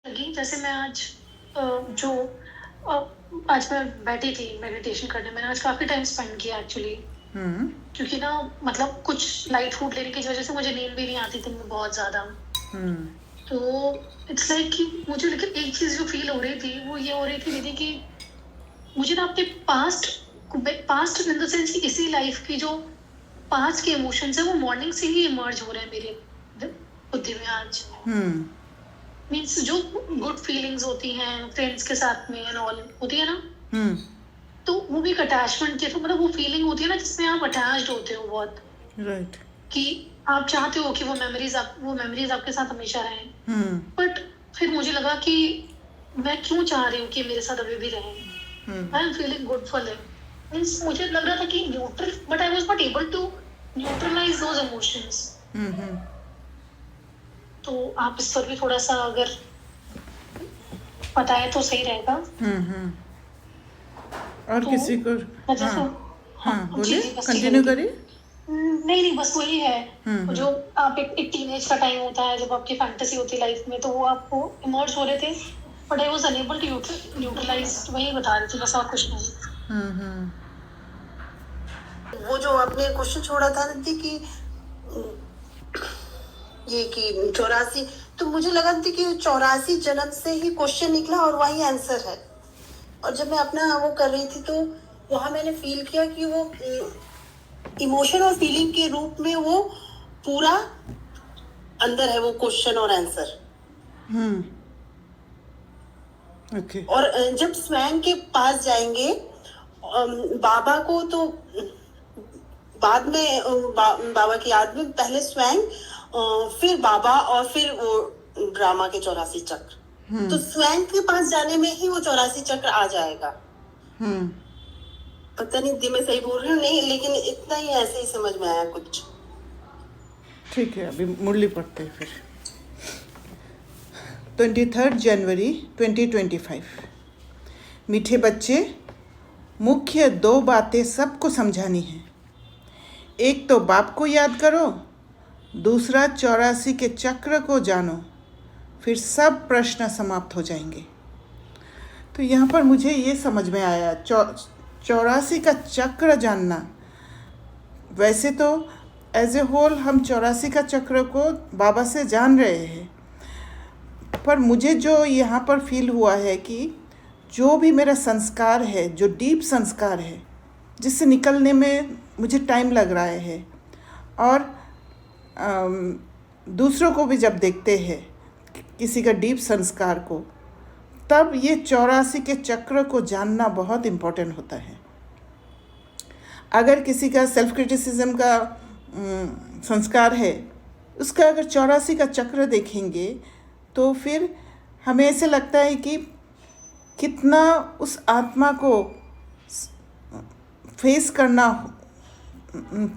लगी जैसे मैं आज जो अ, आज मैं बैठी थी मेडिटेशन करने। मैंने आज काफ़ी टाइम स्पेंड किया एक्चुअली, क्योंकि ना मतलब कुछ लाइट फूड लेने की वजह से मुझे नींद भी नहीं आती थी मुझे बहुत ज़्यादा। तो इट्स लाइक कि मुझे लेकिन एक चीज़ जो फील हो रही थी वो ये हो रही थी दीदी कि मुझे ना अपने पास्ट इन द सेंस कि इसी लाइफ की जो पास्ट के इमोशंस है वो मॉर्निंग से ही इमर्ज हो रहे हैं मेरे बुद्धि में आज। मीन्स जो गुड फीलिंग्स होती हैं फ्रेंड्स के साथ में एंड ऑल होती है ना, तो वो भी एक अटैचमेंट के थ्रू मतलब वो फीलिंग होती है ना जिसमें आप अटैच्ड होते हो बहुत, राइट। कि आप चाहते हो कि वो मेमोरीज आपके साथ हमेशा रहें। बट फिर मुझे लगा कि मैं क्यों चाह रही हूँ कि मेरे साथ अभी भी रहें। I am feeling good for them. Means मुझे लग रहा था कि neutral, but I was not able to neutralise those emotions. तो आप इस पर भी थोड़ा सा अगर बताएं तो सही रहेगा। और तो किसी को वजह से हाँ जी बोलिए, जी बस कंटिन्यू करिए। नहीं बस वही है जो आप एक टीनेज का टाइम होता है जब आपकी फैंटेसी होती है लाइफ में, तो वो आपको इमर्ज हो रहे थे, but I was unable to utilise. वही बता रही थी बस, और कुछ नहीं। वो जो आपने क्वेश्चन छोड़ा था ना कि ये कि 84, तो मुझे लगा थी कि 84 जन्म से ही क्वेश्चन निकला और वही आंसर है। और जब मैं अपना वो कर रही थी तो वहां मैंने फील किया कि वो इमोशन और फीलिंग के रूप में वो पूरा अंदर है वो क्वेश्चन और आंसर। ओके। और जब स्वयं के पास जाएंगे बाबा को, तो बाद में बाबा की याद में पहले स्वयं, फिर बाबा और फिर वो ड्रामा के 84 चक्र। तो स्वयं के पास जाने में ही वो 84 चक्र आ जाएगा। पता नहीं दी मैं सही बोल रही हूँ नहीं, लेकिन इतना ही ऐसे ही समझ में आया कुछ। ठीक है, अभी मुरली पढ़ते हैं फिर। 23 जनवरी 2025। मीठे बच्चे, मुख्य 2 बातें सबको समझानी है। एक तो बाप को याद करो, दूसरा 84 के चक्र को जानो, फिर सब प्रश्न समाप्त हो जाएंगे। तो यहाँ पर मुझे ये समझ में आया, 84 का चक्र जानना। वैसे तो एज ए होल हम 84 का चक्र को बाबा से जान रहे हैं, पर मुझे जो यहाँ पर फील हुआ है कि जो भी मेरा संस्कार है, जो डीप संस्कार है, जिससे निकलने में मुझे टाइम लग रहा है, और दूसरों को भी जब देखते हैं किसी का डीप संस्कार को, तब ये 84 के चक्र को जानना बहुत इम्पोर्टेंट होता है। अगर किसी का सेल्फ क्रिटिसिज्म का संस्कार है, उसका अगर 84 का चक्र देखेंगे तो फिर हमें ऐसे लगता है कि कितना उस आत्मा को फेस करना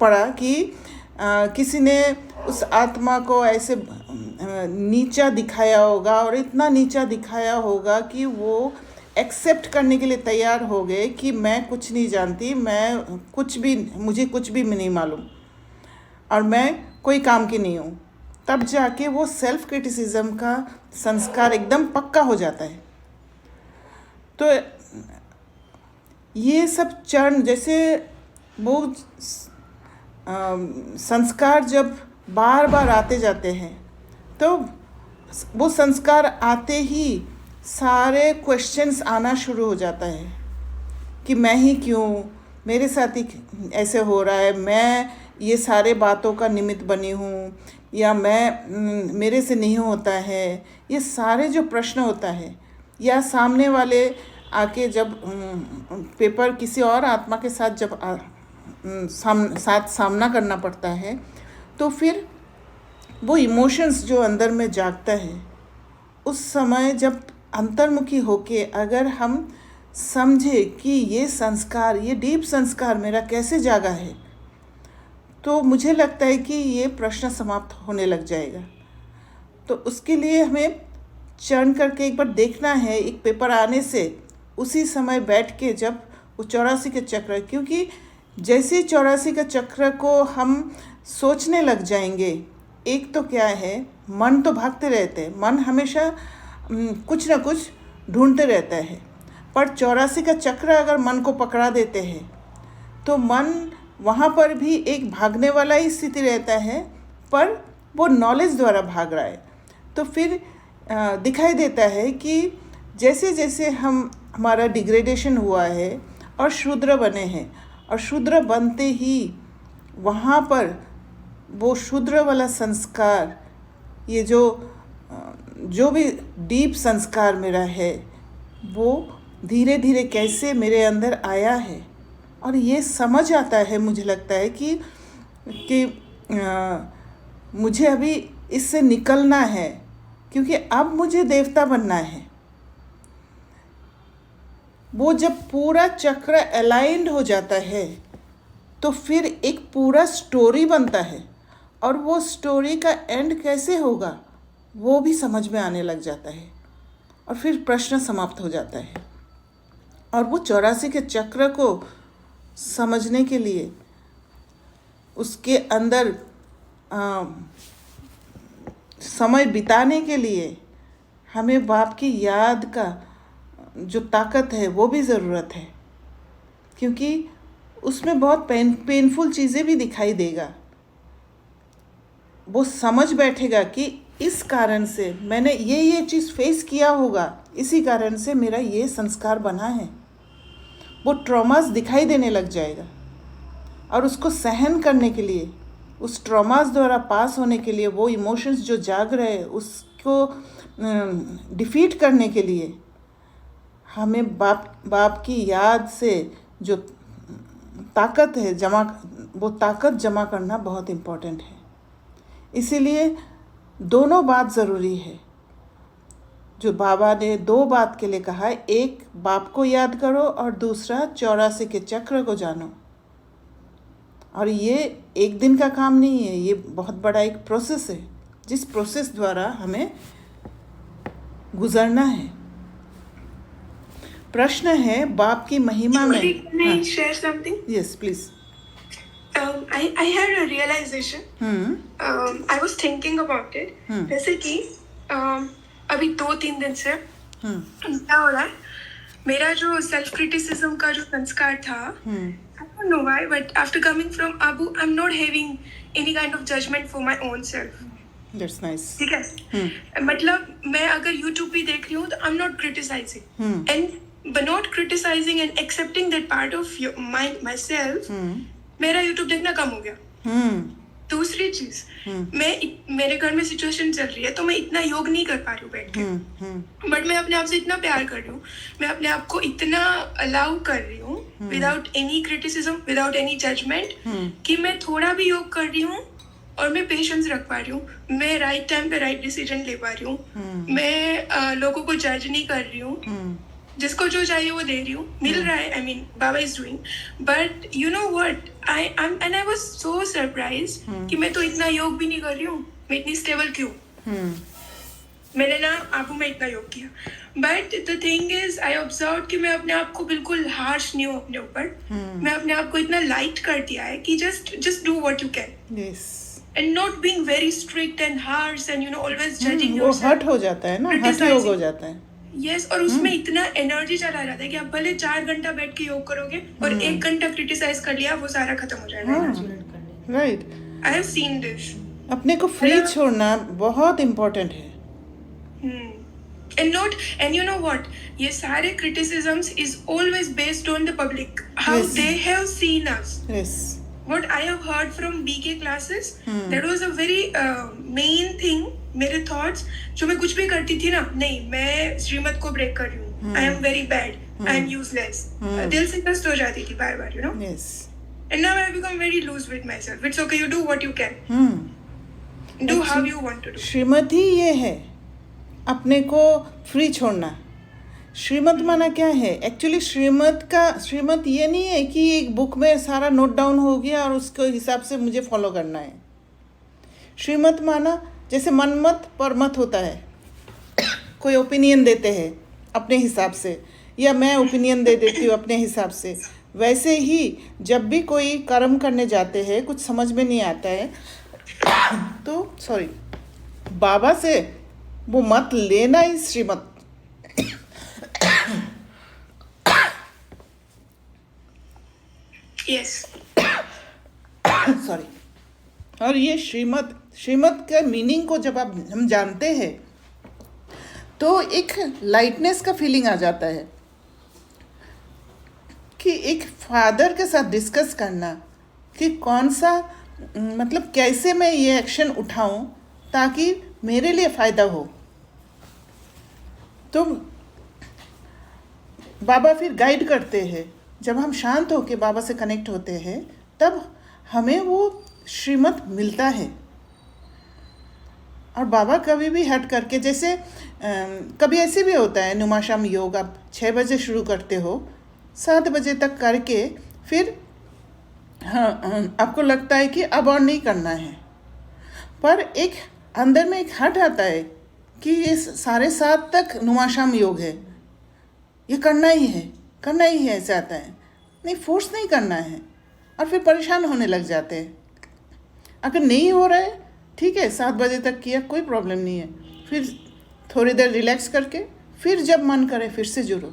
पड़ा, कि किसी ने उस आत्मा को ऐसे नीचा दिखाया होगा, और इतना नीचा दिखाया होगा कि वो एक्सेप्ट करने के लिए तैयार हो गए कि मैं कुछ नहीं जानती, मुझे कुछ भी नहीं मालूम, और मैं कोई काम की नहीं हूँ। तब जाके वो सेल्फ क्रिटिसिज्म का संस्कार एकदम पक्का हो जाता है। तो ये सब चरण, जैसे वो संस्कार जब बार बार आते जाते हैं, तो वो संस्कार आते ही सारे क्वेश्चंस आना शुरू हो जाता है कि मैं ही क्यों, मेरे साथ ही ऐसे हो रहा है, मैं ये सारे बातों का निमित्त बनी हूँ, या मेरे से नहीं होता है। ये सारे जो प्रश्न होता है, या सामने वाले आके जब पेपर किसी और आत्मा के साथ जब सामना करना पड़ता है, तो फिर वो इमोशंस जो अंदर में जागता है, उस समय जब अंतर्मुखी होके अगर हम समझे कि ये संस्कार, ये डीप संस्कार मेरा कैसे जागा है, तो मुझे लगता है कि ये प्रश्न समाप्त होने लग जाएगा। तो उसके लिए हमें चरण करके एक बार देखना है, एक पेपर आने से उसी समय बैठ के जब वो 84 के चक्र, क्योंकि जैसे 84 के चक्र को हम सोचने लग जाएंगे, एक तो क्या है, मन तो भागते रहते हैं, मन हमेशा कुछ ना कुछ ढूंढते रहता है। पर 84 का चक्र अगर मन को पकड़ा देते हैं तो मन वहाँ पर भी एक भागने वाला ही स्थिति रहता है, पर वो नॉलेज द्वारा भाग रहा है। तो फिर दिखाई देता है कि जैसे जैसे हमारा डिग्रेडेशन हुआ है और शूद्र बने हैं, और शूद्र बनते ही वहाँ पर वो शूद्र वाला संस्कार, ये जो भी डीप संस्कार मेरा है, वो धीरे धीरे कैसे मेरे अंदर आया है। और ये समझ आता है, मुझे लगता है कि मुझे अभी इससे निकलना है, क्योंकि अब मुझे देवता बनना है। वो जब पूरा चक्र अलाइंड हो जाता है तो फिर एक पूरा स्टोरी बनता है, और वो स्टोरी का एंड कैसे होगा वो भी समझ में आने लग जाता है, और फिर प्रश्न समाप्त हो जाता है। और वो 84 के चक्र को समझने के लिए, उसके अंदर समय बिताने के लिए हमें बाप की याद का जो ताकत है वो भी ज़रूरत है, क्योंकि उसमें बहुत पेनफुल चीज़ें भी दिखाई देगा। वो समझ बैठेगा कि इस कारण से मैंने ये चीज़ फेस किया होगा, इसी कारण से मेरा ये संस्कार बना है। वो ट्रॉमास दिखाई देने लग जाएगा, और उसको सहन करने के लिए, उस ट्रॉमास द्वारा पास होने के लिए, वो इमोशंस जो जाग रहे हैं उसको डिफीट करने के लिए हमें बाप की याद से जो ताकत है वो ताकत जमा करना बहुत इम्पोर्टेंट है। इसीलिए दोनों बात ज़रूरी है। जो बाबा ने 2 बात के लिए कहा है, एक बाप को याद करो और दूसरा 84 के चक्र को जानो। और ये एक दिन का काम नहीं है, ये बहुत बड़ा एक प्रोसेस है, जिस प्रोसेस द्वारा हमें गुजरना है। प्रश्न है बाप की महिमा में। Can I share something? Yes please. I had a realization. I was thinking about it. जैसे कि अभी 2-3 दिन से क्या हो रहा है, मेरा जो सेल्फ क्रिटिसिज्म का जो संस्कार था, I don't know why, but after coming from Abu, I'm not having any kind of judgment for my own self. That's nice. ठीक है, मतलब मैं अगर YouTube भी देख रही हूँ तो I'm not criticizing, and but not criticizing and accepting that part of myself, मेरा YouTube देखना कम हो गया। दूसरी चीज, मेरे घर में सिचुएशन चल रही है तो मैं इतना योग नहीं कर पा रही हूँ बैठ के, बट मैं अपने आप से इतना प्यार कर रही हूँ, मैं अपने आप को इतना अलाउ कर रही हूँ without any criticism, without any judgement, कि मैं थोड़ा भी योग कर रही हूँ और मैं पेशेंस रख पा रही हूँ, मैं राइट टाइम पे राइट डिसीजन ले पा रही हूँ, मैं लोगों को जज नहीं कर रही हूँ, जिसको जो चाहिए वो दे रही हूँ, मिल रहा है। I mean Baba is doing, but you know what, I was so surprised कि मैं तो इतना योग भी नहीं कर रही हूँ, मैं इतनी स्टेबल क्यों। मैंने ना आबू में इतना योग किया, but the thing is I observe कि मैं अपने आप को बिल्कुल हार्श नहीं हूँ अपने ऊपर, मैं अपने आप को इतना लाइट कर दिया है कि just do what you can, and not being very strict and harsh and you know always judging yourself. वो हर्ट हो जाता है ना, हर्ट योग हो जाता है। यस, और उसमें इतना एनर्जी चला जाता है कि आप भले 4 घंटा बैठ के योग करोगे और 1 घंटा क्रिटिसाइज कर लिया, वो सारा खत्म हो जाएगा। Right, I have seen this. अपने को फ्री छोड़ना बहुत इम्पोर्टेंट है। And you know what, ये सारे criticisms is always based on the public, how Yes. they have seen us. Yes. What I have heard from BK classes, that was a very main thing, मेरे thoughts, जो मैं कुछ भी करती थी ना, नहीं मैं श्रीमत को ब्रेक कर रही हूँ, I am very bad, I am useless, दिल से कष्ट हो जाती थी बार बार, you know. Yes. And now I have become very loose with myself. It's okay, you do what you can, do how you want to do. श्रीमत ही ये है, अपने को फ्री छोड़ना। श्रीमत माना क्या है एक्चुअली? श्रीमत ये नहीं है कि एक बुक में सारा नोट डाउन हो गया और उसके हिसाब से मुझे फॉलो करना है। श्रीमत माना जैसे मनमत परमत होता है, कोई ओपिनियन देते हैं अपने हिसाब से, या मैं ओपिनियन दे देती हूँ अपने हिसाब से। वैसे ही जब भी कोई कर्म करने जाते हैं, कुछ समझ में नहीं आता है तो बाबा से वो मत लेना ही श्रीमत। यस। सॉरी। और ये श्रीमत का मीनिंग को जब हम जानते हैं तो एक लाइटनेस का फीलिंग आ जाता है कि एक फादर के साथ डिस्कस करना कि कौन सा मतलब कैसे मैं ये एक्शन उठाऊं ताकि मेरे लिए फ़ायदा हो। तो बाबा फिर गाइड करते हैं। जब हम शांत होकर बाबा से कनेक्ट होते हैं तब हमें वो श्रीमत मिलता है। और बाबा कभी भी हट करके, जैसे कभी ऐसे भी होता है नुमाशाम योग आप 6 बजे शुरू करते हो, 7 बजे तक करके फिर आपको लगता है कि अब और नहीं करना है, पर एक अंदर में एक हट आता है कि ये 7:30 तक नुमाशाम योग है, ये करना ही है, ऐसे आता है। नहीं, फोर्स नहीं करना है। और फिर परेशान होने लग जाते हैं। अगर नहीं हो रहा है ठीक है, 7 बजे तक किया, कोई प्रॉब्लम नहीं है। फिर थोड़ी देर रिलैक्स करके फिर जब मन करे फिर से जुड़ो।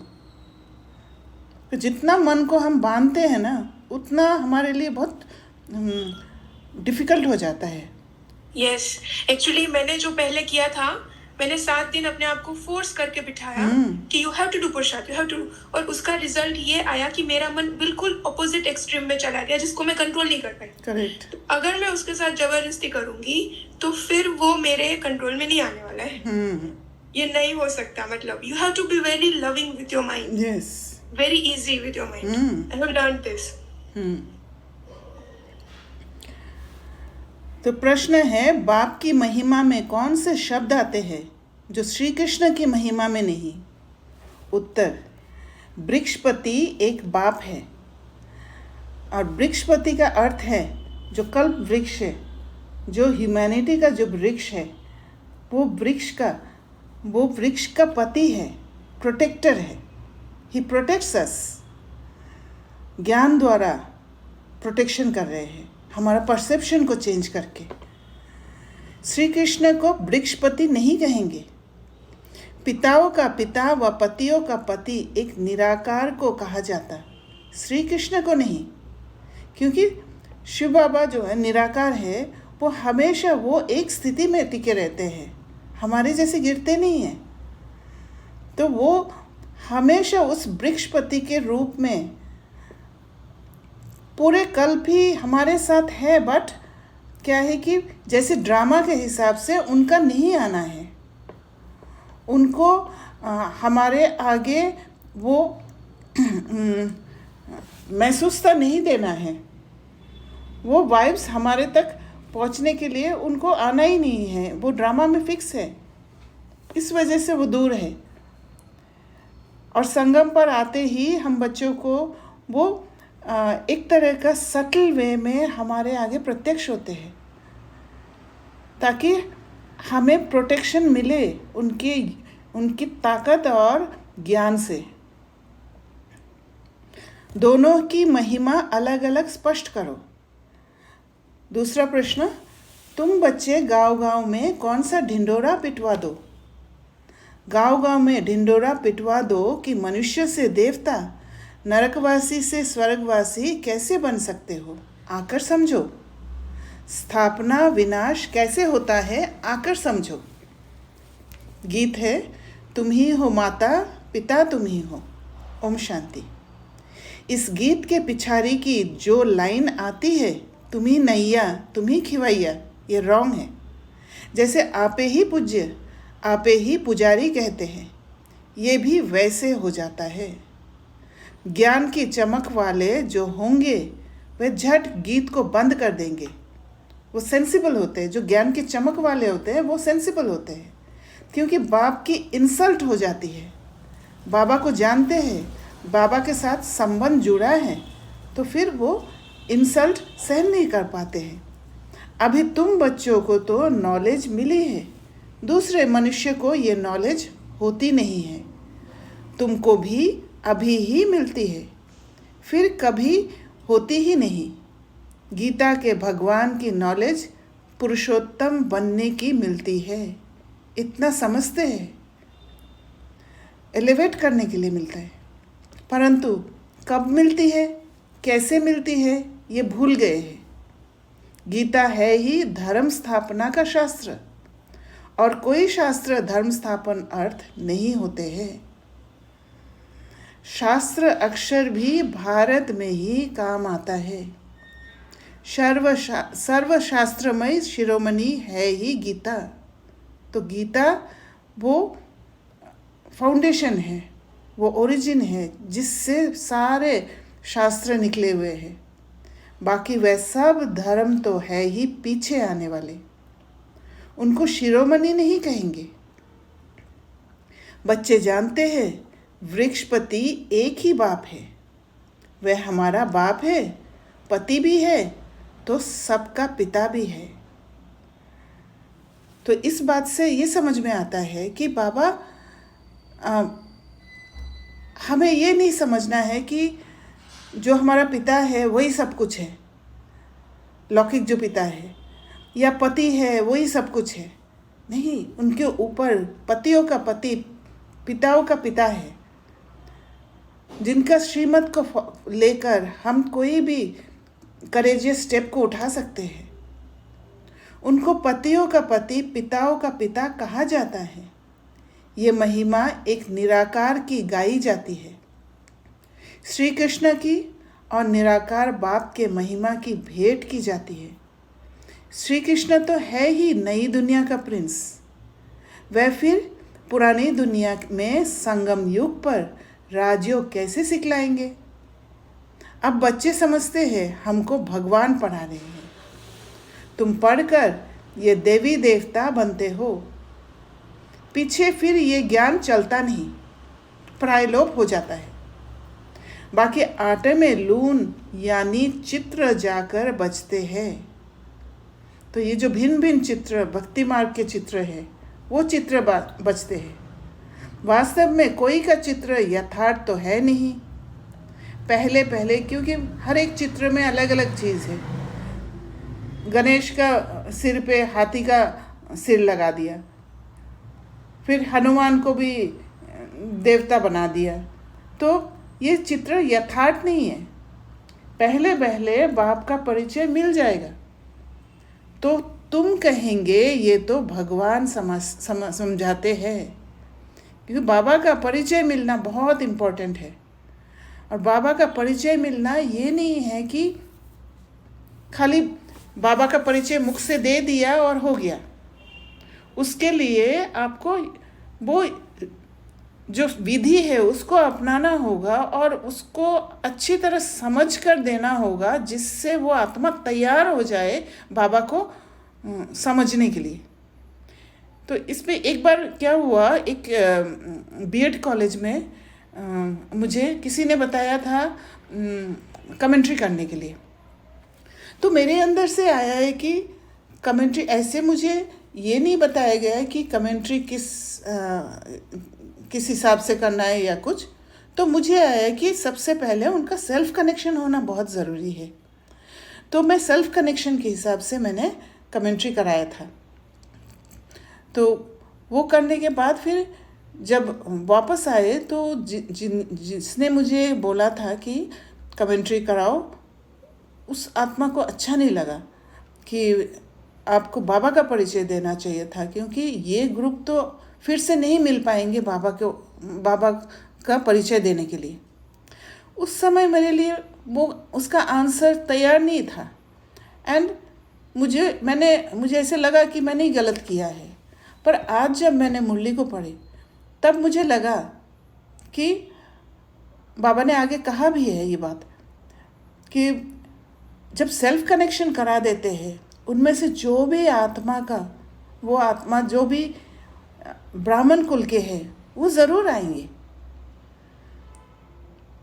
तो जितना मन को हम बांधते हैं ना उतना हमारे लिए बहुत डिफ़िकल्ट हो जाता है। यस, एक्चुअली मैंने जो पहले किया था, मैंने 7 दिन अपने आप को फोर्स करके बिठाया कि you have to do pushup, you have to do, और उसका रिजल्ट ये आया कि मेरा मन बिल्कुल ऑपोजिट एक्सट्रीम में चला गया जिसको मैं कंट्रोल नहीं कर पाई। करेक्ट। तो अगर मैं उसके साथ जबरदस्ती करूंगी तो फिर वो मेरे कंट्रोल में नहीं आने वाला है। ये नहीं हो सकता। मतलब you have to be very loving with your mind, yes, very easy with your mind. I have learn this. तो प्रश्न है, बाप की महिमा में कौन से शब्द आते हैं जो श्री कृष्ण की महिमा में नहीं? उत्तर, वृक्षपति एक बाप है और वृक्षपति का अर्थ है जो कल्प वृक्ष है, जो ह्यूमैनिटी का जो वृक्ष है, वो वृक्ष का पति है, प्रोटेक्टर है। ही प्रोटेक्ट्स अस। ज्ञान द्वारा प्रोटेक्शन कर रहे हैं हमारा परसेप्शन को चेंज करके। श्री कृष्ण को वृक्षपति नहीं कहेंगे। पिताओं का पिता व पतियों का पति एक निराकार को कहा जाता, श्री कृष्ण को नहीं। क्योंकि शिव बाबा जो है निराकार है, वो हमेशा वो एक स्थिति में टिके रहते हैं, हमारे जैसे गिरते नहीं हैं। तो वो हमेशा उस वृक्षपति के रूप में पूरे कल्प ही हमारे साथ है। बट क्या है कि जैसे ड्रामा के हिसाब से उनका नहीं आना है, उनको हमारे आगे वो महसूसता नहीं देना है। वो वाइब्स हमारे तक पहुंचने के लिए उनको आना ही नहीं है, वो ड्रामा में फिक्स है, इस वजह से वो दूर है। और संगम पर आते ही हम बच्चों को वो एक तरह का सटल वे में हमारे आगे प्रत्यक्ष होते हैं ताकि हमें प्रोटेक्शन मिले उनकी ताकत और ज्ञान से। दोनों की महिमा अलग अलग स्पष्ट करो। दूसरा प्रश्न, तुम बच्चे गांव-गांव में कौन सा ढिंडोरा पिटवा दो? गांव-गांव में ढिंडोरा पिटवा दो कि मनुष्य से देवता, नरकवासी से स्वर्गवासी कैसे बन सकते हो, आकर समझो। स्थापना विनाश कैसे होता है, आकर समझो। गीत है, तुम ही हो माता पिता तुम ही हो। ओम शांति। इस गीत के पिछाड़ी की जो लाइन आती है, तुम ही नैया तुम ही खिवैया, ये रॉन्ग है। जैसे आपे ही पूज्य आपे ही पुजारी कहते हैं, ये भी वैसे हो जाता है। ज्ञान की चमक वाले जो होंगे वे झट गीत को बंद कर देंगे। वो सेंसिबल होते हैं, जो ज्ञान की चमक वाले होते हैं वो सेंसिबल होते हैं, क्योंकि बाप की इंसल्ट हो जाती है। बाबा को जानते हैं, बाबा के साथ संबंध जुड़ा है, तो फिर वो इंसल्ट सहन नहीं कर पाते हैं। अभी तुम बच्चों को तो नॉलेज मिली है, दूसरे मनुष्य को ये नॉलेज होती नहीं है। तुमको भी अभी ही मिलती है, फिर कभी होती ही नहीं। गीता के भगवान की नॉलेज पुरुषोत्तम बनने की मिलती है। इतना समझते हैं, एलिवेट करने के लिए मिलता है, परंतु कब मिलती है, कैसे मिलती है, ये भूल गए हैं। गीता है ही धर्म स्थापना का शास्त्र, और कोई शास्त्र धर्म स्थापन अर्थ नहीं होते हैं। शास्त्र अक्षर भी भारत में ही काम आता है। सर्वशास्त्रमय शिरोमणि है ही गीता। तो गीता वो फाउंडेशन है, वो ओरिजिन है जिससे सारे शास्त्र निकले हुए हैं। बाकी वह सब धर्म तो है ही पीछे आने वाले, उनको शिरोमणि नहीं कहेंगे। बच्चे जानते हैं वृक्षपति एक ही बाप है, वह हमारा बाप है, पति भी है, तो सबका पिता भी है। तो इस बात से ये समझ में आता है कि बाबा हमें ये नहीं समझना है कि जो हमारा पिता है वही सब कुछ है, लौकिक जो पिता है या पति है वही सब कुछ है। नहीं, उनके ऊपर पतियों का पति, पिताओं का पिता है, जिनका श्रीमत को लेकर हम कोई भी करेजियस स्टेप को उठा सकते हैं। उनको पतियों का पति, पिताओं का पिता कहा जाता है। ये महिमा एक निराकार की गाई जाती है, श्री कृष्ण की और निराकार बाप के महिमा की भेंट की जाती है। श्री कृष्ण तो है ही नई दुनिया का प्रिंस, वह फिर पुरानी दुनिया में संगम युग पर राजयोग कैसे सिखलाएंगे। अब बच्चे समझते हैं हमको भगवान पढ़ा रहे हैं, तुम पढ़कर ये देवी देवता बनते हो। पीछे फिर ये ज्ञान चलता नहीं, प्रायलोप हो जाता है। बाकी आटे में लून यानी चित्र जाकर बचते हैं। तो ये जो भिन्न भिन्न चित्र, भक्ति मार्ग के चित्र है, वो चित्र बचते हैं। वास्तव में कोई का चित्र यथार्थ तो है नहीं। पहले क्योंकि हर एक चित्र में अलग अलग चीज़ है। गणेश का सिर पे हाथी का सिर लगा दिया, फिर हनुमान को भी देवता बना दिया, तो ये चित्र यथार्थ नहीं है। पहले बाप का परिचय मिल जाएगा तो तुम कहेंगे ये तो भगवान समझाते हैं, क्योंकि बाबा का परिचय मिलना बहुत इम्पोर्टेंट है। और बाबा का परिचय मिलना ये नहीं है कि खाली बाबा का परिचय मुख से दे दिया और हो गया। उसके लिए आपको वो जो विधि है उसको अपनाना होगा और उसको अच्छी तरह समझ कर देना होगा, जिससे वो आत्मा तैयार हो जाए बाबा को समझने के लिए। तो इसमें एक बार क्या हुआ, एक बीएड कॉलेज में मुझे किसी ने बताया था कमेंट्री करने के लिए। तो मेरे अंदर से आया है कि कमेंट्री ऐसे, मुझे ये नहीं बताया गया है कि कमेंट्री किस हिसाब से करना है या कुछ। तो मुझे आया है कि सबसे पहले उनका सेल्फ कनेक्शन होना बहुत ज़रूरी है। तो मैं सेल्फ कनेक्शन के हिसाब से मैंने कमेंट्री कराया था। तो वो करने के बाद फिर जब वापस आए तो जिसने मुझे बोला था कि कमेंट्री कराओ, उस आत्मा को अच्छा नहीं लगा कि आपको बाबा का परिचय देना चाहिए था, क्योंकि ये ग्रुप तो फिर से नहीं मिल पाएंगे बाबा का परिचय देने के लिए। उस समय मेरे लिए वो उसका आंसर तैयार नहीं था। एंड मुझे ऐसे लगा कि मैंने ही गलत किया है। पर आज जब मैंने मुरली को पढ़ी तब मुझे लगा कि बाबा ने आगे कहा भी है ये बात कि जब सेल्फ कनेक्शन करा देते हैं, उनमें से जो भी आत्मा का, वो आत्मा जो भी ब्राह्मण कुल के हैं वो ज़रूर आएंगे।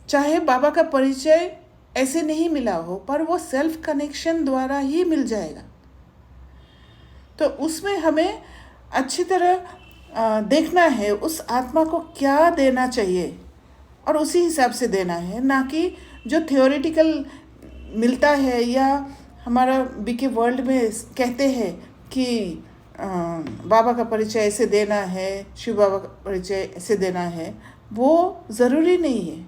चाहे बाबा का परिचय ऐसे नहीं मिला हो, पर वो सेल्फ कनेक्शन द्वारा ही मिल जाएगा। तो उसमें हमें अच्छी तरह देखना है उस आत्मा को क्या देना चाहिए और उसी हिसाब से देना है, ना कि जो थियोरेटिकल मिलता है या हमारा बीके वर्ल्ड में कहते हैं कि बाबा का परिचय ऐसे देना है, शिव बाबा का परिचय ऐसे देना है, वो ज़रूरी नहीं है।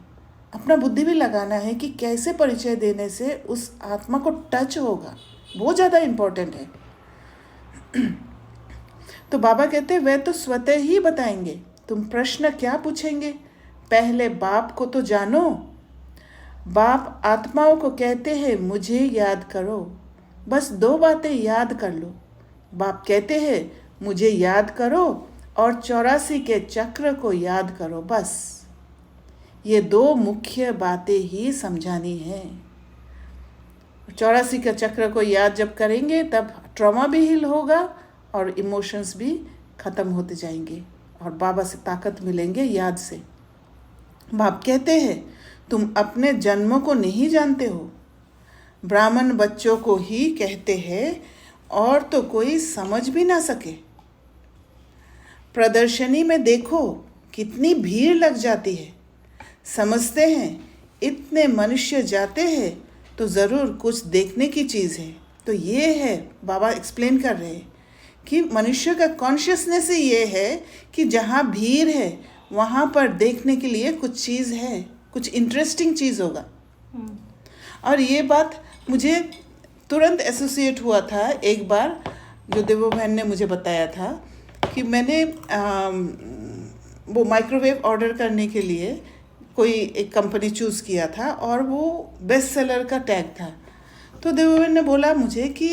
अपना बुद्धि भी लगाना है कि कैसे परिचय देने से उस आत्मा को टच होगा, वो ज़्यादा इम्पोर्टेंट है। तो बाबा कहते हैं, वह तो स्वतः ही बताएंगे, तुम प्रश्न क्या पूछेंगे, पहले बाप को तो जानो। बाप आत्माओं को कहते हैं, मुझे याद करो, बस 2 बातें याद कर लो। बाप कहते हैं, मुझे याद करो और 84 के चक्र को याद करो, बस ये 2 मुख्य बातें ही समझानी है। 84 का चक्र को याद जब करेंगे तब ट्रॉमा भी हील होगा और इमोशंस भी ख़त्म होते जाएंगे और बाबा से ताकत मिलेंगे याद से। बाप कहते हैं, तुम अपने जन्मों को नहीं जानते हो, ब्राह्मण बच्चों को ही कहते हैं और तो कोई समझ भी ना सके। प्रदर्शनी में देखो कितनी भीड़ लग जाती है, समझते हैं इतने मनुष्य जाते हैं तो ज़रूर कुछ देखने की चीज़ है। तो ये है, बाबा एक्सप्लेन कर रहे हैं कि मनुष्य का कॉन्शियसनेस ही ये है कि जहाँ भीड़ है वहाँ पर देखने के लिए कुछ चीज़ है, कुछ इंटरेस्टिंग चीज़ होगा। और ये बात मुझे तुरंत एसोसिएट हुआ था एक बार, जो देवो बहन ने मुझे बताया था कि मैंने वो माइक्रोवेव ऑर्डर करने के लिए कोई एक कंपनी चूज़ किया था और वो बेस्ट सेलर का टैग था। तो देवो बहन ने बोला मुझे कि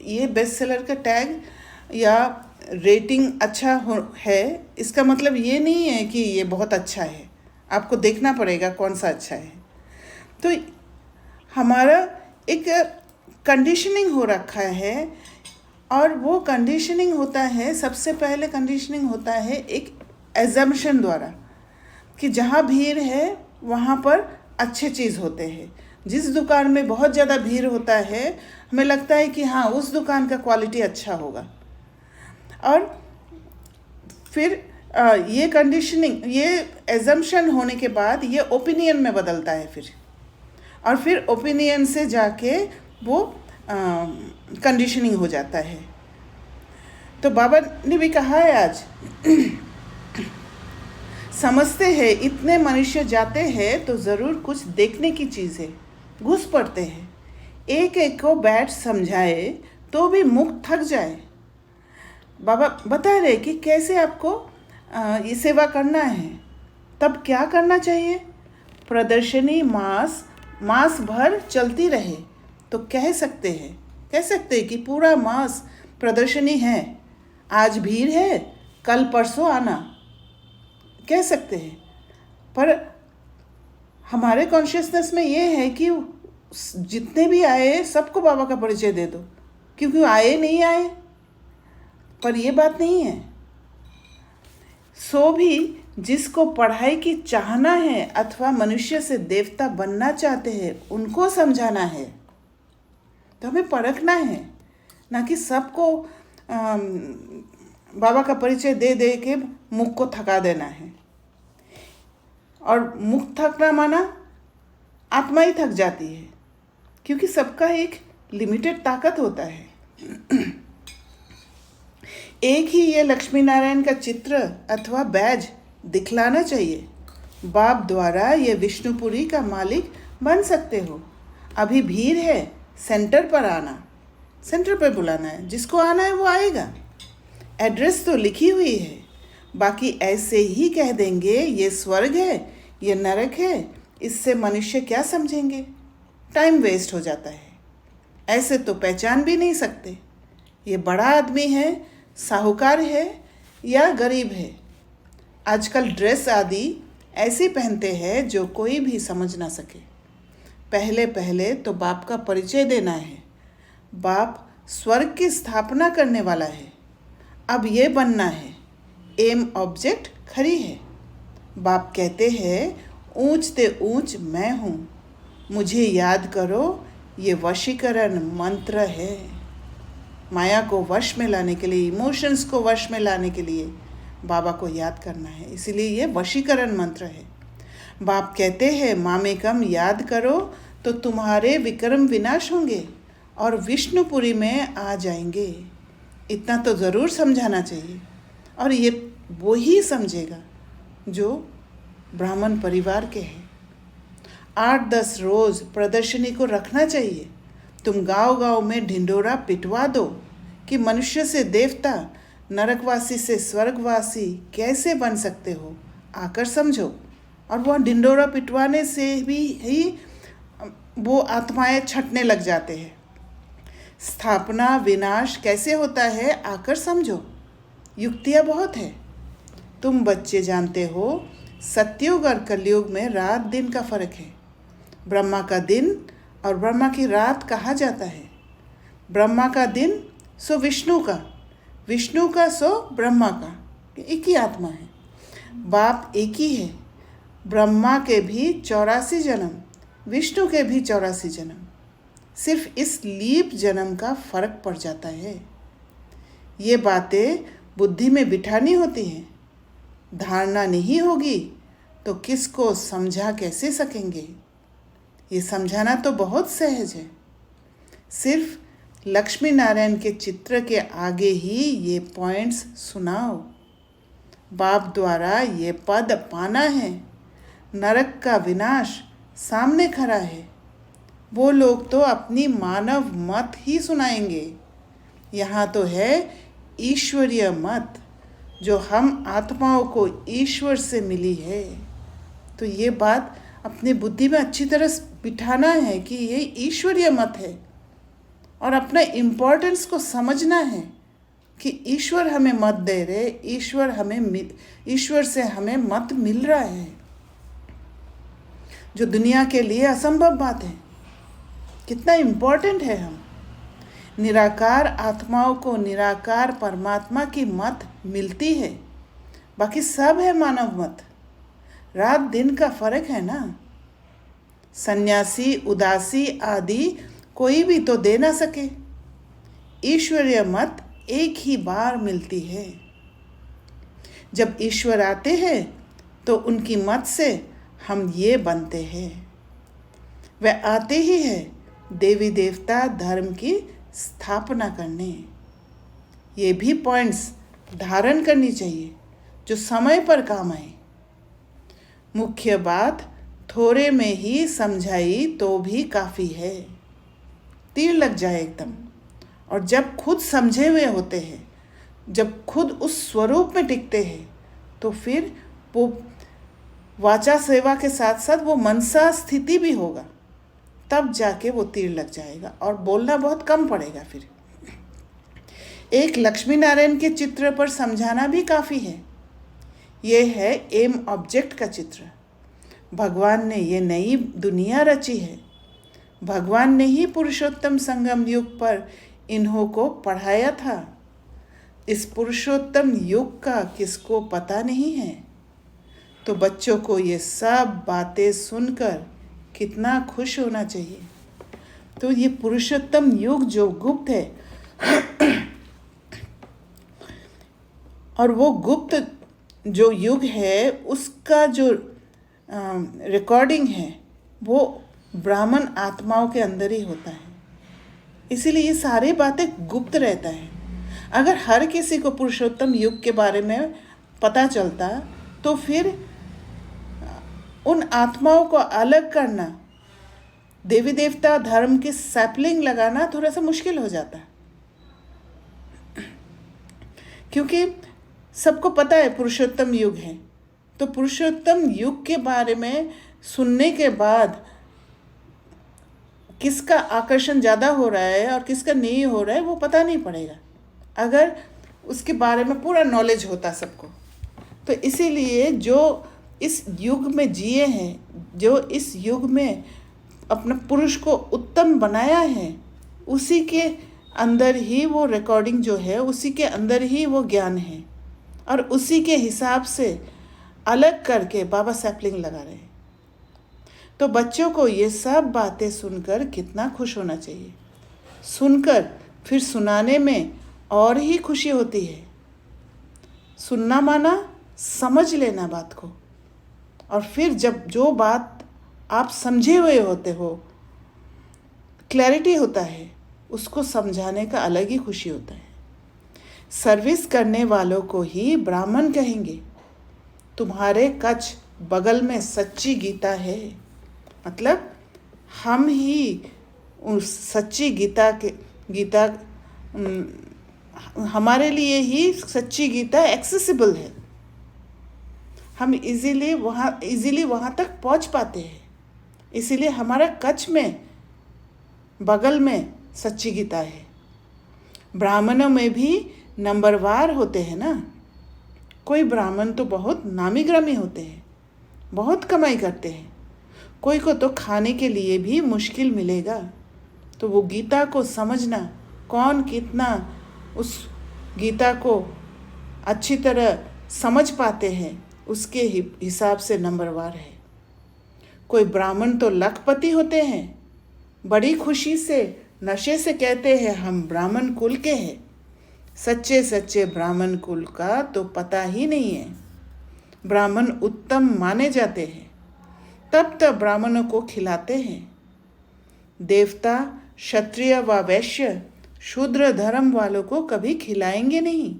ये बेस्ट सेलर का टैग या रेटिंग अच्छा है, इसका मतलब ये नहीं है कि ये बहुत अच्छा है, आपको देखना पड़ेगा कौन सा अच्छा है। तो हमारा एक कंडीशनिंग हो रखा है और वो कंडीशनिंग होता है, सबसे पहले कंडीशनिंग होता है एक एजम्पशन द्वारा कि जहाँ भीड़ है वहाँ पर अच्छे चीज़ होते हैं। जिस दुकान में बहुत ज़्यादा भीड़ होता है हमें लगता है कि हाँ उस दुकान का क्वालिटी अच्छा होगा, और फिर ये कंडीशनिंग, ये एजम्पशन होने के बाद ये ओपिनियन में बदलता है फिर, और फिर ओपिनियन से जाके वो कंडीशनिंग हो जाता है। तो बाबा ने भी कहा है आज समझते हैं इतने मनुष्य जाते हैं तो ज़रूर कुछ देखने की चीज़ है, घुस पड़ते हैं, एक एक को बैठ समझाए तो भी मुख थक जाए। बाबा बता रहे कि कैसे आपको ये सेवा करना है, तब क्या करना चाहिए। प्रदर्शनी मास भर चलती रहे तो कह सकते हैं कि पूरा मास प्रदर्शनी है, आज भीड़ है कल परसों आना, कह सकते हैं। पर हमारे कॉन्शियसनेस में ये है कि जितने भी आए सबको बाबा का परिचय दे दो, क्योंकि आए नहीं आए, पर ये बात नहीं है। सो भी जिसको पढ़ाई की चाहना है अथवा मनुष्य से देवता बनना चाहते हैं उनको समझाना है। तो हमें परखना है, ना कि सबको बाबा का परिचय दे दे के मुख को थका देना है। और मुख थकना माना आत्मा ही थक जाती है, क्योंकि सबका एक लिमिटेड ताकत होता है। एक ही ये लक्ष्मी नारायण का चित्र अथवा बैज दिखलाना चाहिए। बाप द्वारा ये विष्णुपुरी का मालिक बन सकते हो। अभी भीड़ है, सेंटर पर आना, सेंटर पर बुलाना है, जिसको आना है वो आएगा। एड्रेस तो लिखी हुई है, बाकी ऐसे ही कह देंगे ये स्वर्ग है, ये नरक है, इससे मनुष्य क्या समझेंगे, टाइम वेस्ट हो जाता है। ऐसे तो पहचान भी नहीं सकते ये बड़ा आदमी है, साहूकार है या गरीब है। आजकल ड्रेस आदि ऐसी पहनते हैं जो कोई भी समझ ना सके। पहले पहले तो बाप का परिचय देना है। बाप स्वर्ग की स्थापना करने वाला है, अब ये बनना है। एम ऑब्जेक्ट खरी है। बाप कहते हैं ऊंच ते ऊंच मैं हूँ, मुझे याद करो, ये वशीकरण मंत्र है। माया को वश में लाने के लिए, इमोशंस को वश में लाने के लिए बाबा को याद करना है, इसीलिए ये वशीकरण मंत्र है। बाप कहते हैं मामेकम याद करो तो तुम्हारे विक्रम विनाश होंगे और विष्णुपुरी में आ जाएंगे। इतना तो ज़रूर समझाना चाहिए। और ये वो ही समझेगा जो ब्राह्मण परिवार के हैं। 8-10 रोज़ प्रदर्शनी को रखना चाहिए। तुम गांव-गांव में ढिंढोरा पिटवा दो कि मनुष्य से देवता, नरकवासी से स्वर्गवासी कैसे बन सकते हो, आकर समझो। और वह ढिंढोरा पिटवाने से भी ही वो आत्माएं छटने लग जाते हैं। स्थापना विनाश कैसे होता है, आकर समझो। युक्तियाँ बहुत है। तुम बच्चे जानते हो, सतयुग और कलयुग में रात दिन का फर्क है। ब्रह्मा का दिन और ब्रह्मा की रात कहा जाता है। ब्रह्मा का दिन सो विष्णु का, विष्णु का सो ब्रह्मा का, एक ही आत्मा है। बाप एक ही है। ब्रह्मा के भी 84 जन्म, विष्णु के भी 84 जन्म, सिर्फ इस लीप जन्म का फर्क पड़ जाता है। ये बातें बुद्धि में बिठानी होती हैं। धारणा नहीं होगी तो किसको समझा कैसे सकेंगे। ये समझाना तो बहुत सहज है। सिर्फ लक्ष्मी नारायण के चित्र के आगे ही ये पॉइंट्स सुनाओ। बाप द्वारा ये पद पाना है। नरक का विनाश सामने खड़ा है। वो लोग तो अपनी मानव मत ही सुनाएंगे। यहाँ तो है ईश्वरीय मत, जो हम आत्माओं को ईश्वर से मिली है। तो ये बात अपनी बुद्धि में अच्छी तरह बिठाना है कि ये ईश्वरीय मत है, और अपने इम्पोर्टेंस को समझना है कि ईश्वर हमें मत दे रहे, ईश्वर से हमें मत मिल रहा है, जो दुनिया के लिए असंभव बात है। कितना इम्पोर्टेंट है हम। निराकार आत्माओं को निराकार परमात्मा की मत मिलती है, बाकी सब है मानव मत। रात दिन का फर्क है ना। सन्यासी, उदासी आदि कोई भी तो दे ना सके। ईश्वरीय मत एक ही बार मिलती है। जब ईश्वर आते हैं तो उनकी मत से हम ये बनते हैं। वह आते ही है देवी देवता धर्म की स्थापना करने। ये भी पॉइंट्स धारण करनी चाहिए जो समय पर काम आए। मुख्य बात थोड़े में ही समझाई तो भी काफ़ी है। तीर लग जाए एकदम। और जब खुद समझे हुए होते हैं, जब खुद उस स्वरूप में टिकते हैं, तो फिर वो वाचा सेवा के साथ साथ वो मनसा स्थिति भी होगा, तब जाके वो तीर लग जाएगा और बोलना बहुत कम पड़ेगा। फिर एक लक्ष्मी नारायण के चित्र पर समझाना भी काफ़ी है। ये है एम ऑब्जेक्ट का चित्र। भगवान ने ये नई दुनिया रची है। भगवान ने ही पुरुषोत्तम संगम युग पर इन्हों को पढ़ाया था। इस पुरुषोत्तम युग का किसको पता नहीं है। तो बच्चों को ये सब बातें सुनकर कितना खुश होना चाहिए। तो ये पुरुषोत्तम युग जो गुप्त है, और वो गुप्त जो युग है उसका जो रिकॉर्डिंग है वो ब्राह्मण आत्माओं के अंदर ही होता है। इसीलिए ये सारी बातें गुप्त रहता है। अगर हर किसी को पुरुषोत्तम युग के बारे में पता चलता तो फिर उन आत्माओं को अलग करना, देवी देवता धर्म की सैपलिंग लगाना थोड़ा सा मुश्किल हो जाता, क्योंकि सबको पता है पुरुषोत्तम युग है। तो पुरुषोत्तम युग के बारे में सुनने के बाद किसका आकर्षण ज़्यादा हो रहा है और किसका नहीं हो रहा है वो पता नहीं पड़ेगा, अगर उसके बारे में पूरा नॉलेज होता सबको। तो इसीलिए जो इस युग में जिए हैं, जो इस युग में अपने पुरुष को उत्तम बनाया है, उसी के अंदर ही वो रिकॉर्डिंग जो है, उसी के अंदर ही वो ज्ञान है, और उसी के हिसाब से अलग करके बाबा सैपलिंग लगा रहे हैं। तो बच्चों को ये सब बातें सुनकर कितना खुश होना चाहिए। सुनकर फिर सुनाने में और ही खुशी होती है। सुनना माना समझ लेना बात को, और फिर जब जो बात आप समझे हुए होते हो, क्लैरिटी होता है, उसको समझाने का अलग ही खुशी होता है। सर्विस करने वालों को ही ब्राह्मण कहेंगे। तुम्हारे कच्छ बगल में सच्ची गीता है, मतलब हम ही उस सच्ची गीता हमारे लिए ही सच्ची गीता एक्सेसिबल है। हम इजीली वहाँ तक पहुँच पाते हैं, इसीलिए हमारा कच्छ में बगल में सच्ची गीता है। ब्राह्मणों में भी नंबरवार होते हैं ना। कोई ब्राह्मण तो बहुत नामी ग्रामी होते हैं, बहुत कमाई करते हैं, कोई को तो खाने के लिए भी मुश्किल मिलेगा। तो वो गीता को समझना, कौन कितना उस गीता को अच्छी तरह समझ पाते हैं, उसके हिसाब से नंबरवार है। कोई ब्राह्मण तो लखपति होते हैं, बड़ी खुशी से नशे से कहते हैं हम ब्राह्मण कुल के हैं। सच्चे सच्चे ब्राह्मण कुल का तो पता ही नहीं है। ब्राह्मण उत्तम माने जाते हैं, तब ब्राह्मणों को खिलाते हैं। देवता, क्षत्रिय व वैश्य, शूद्र धर्म वालों को कभी खिलाएंगे नहीं,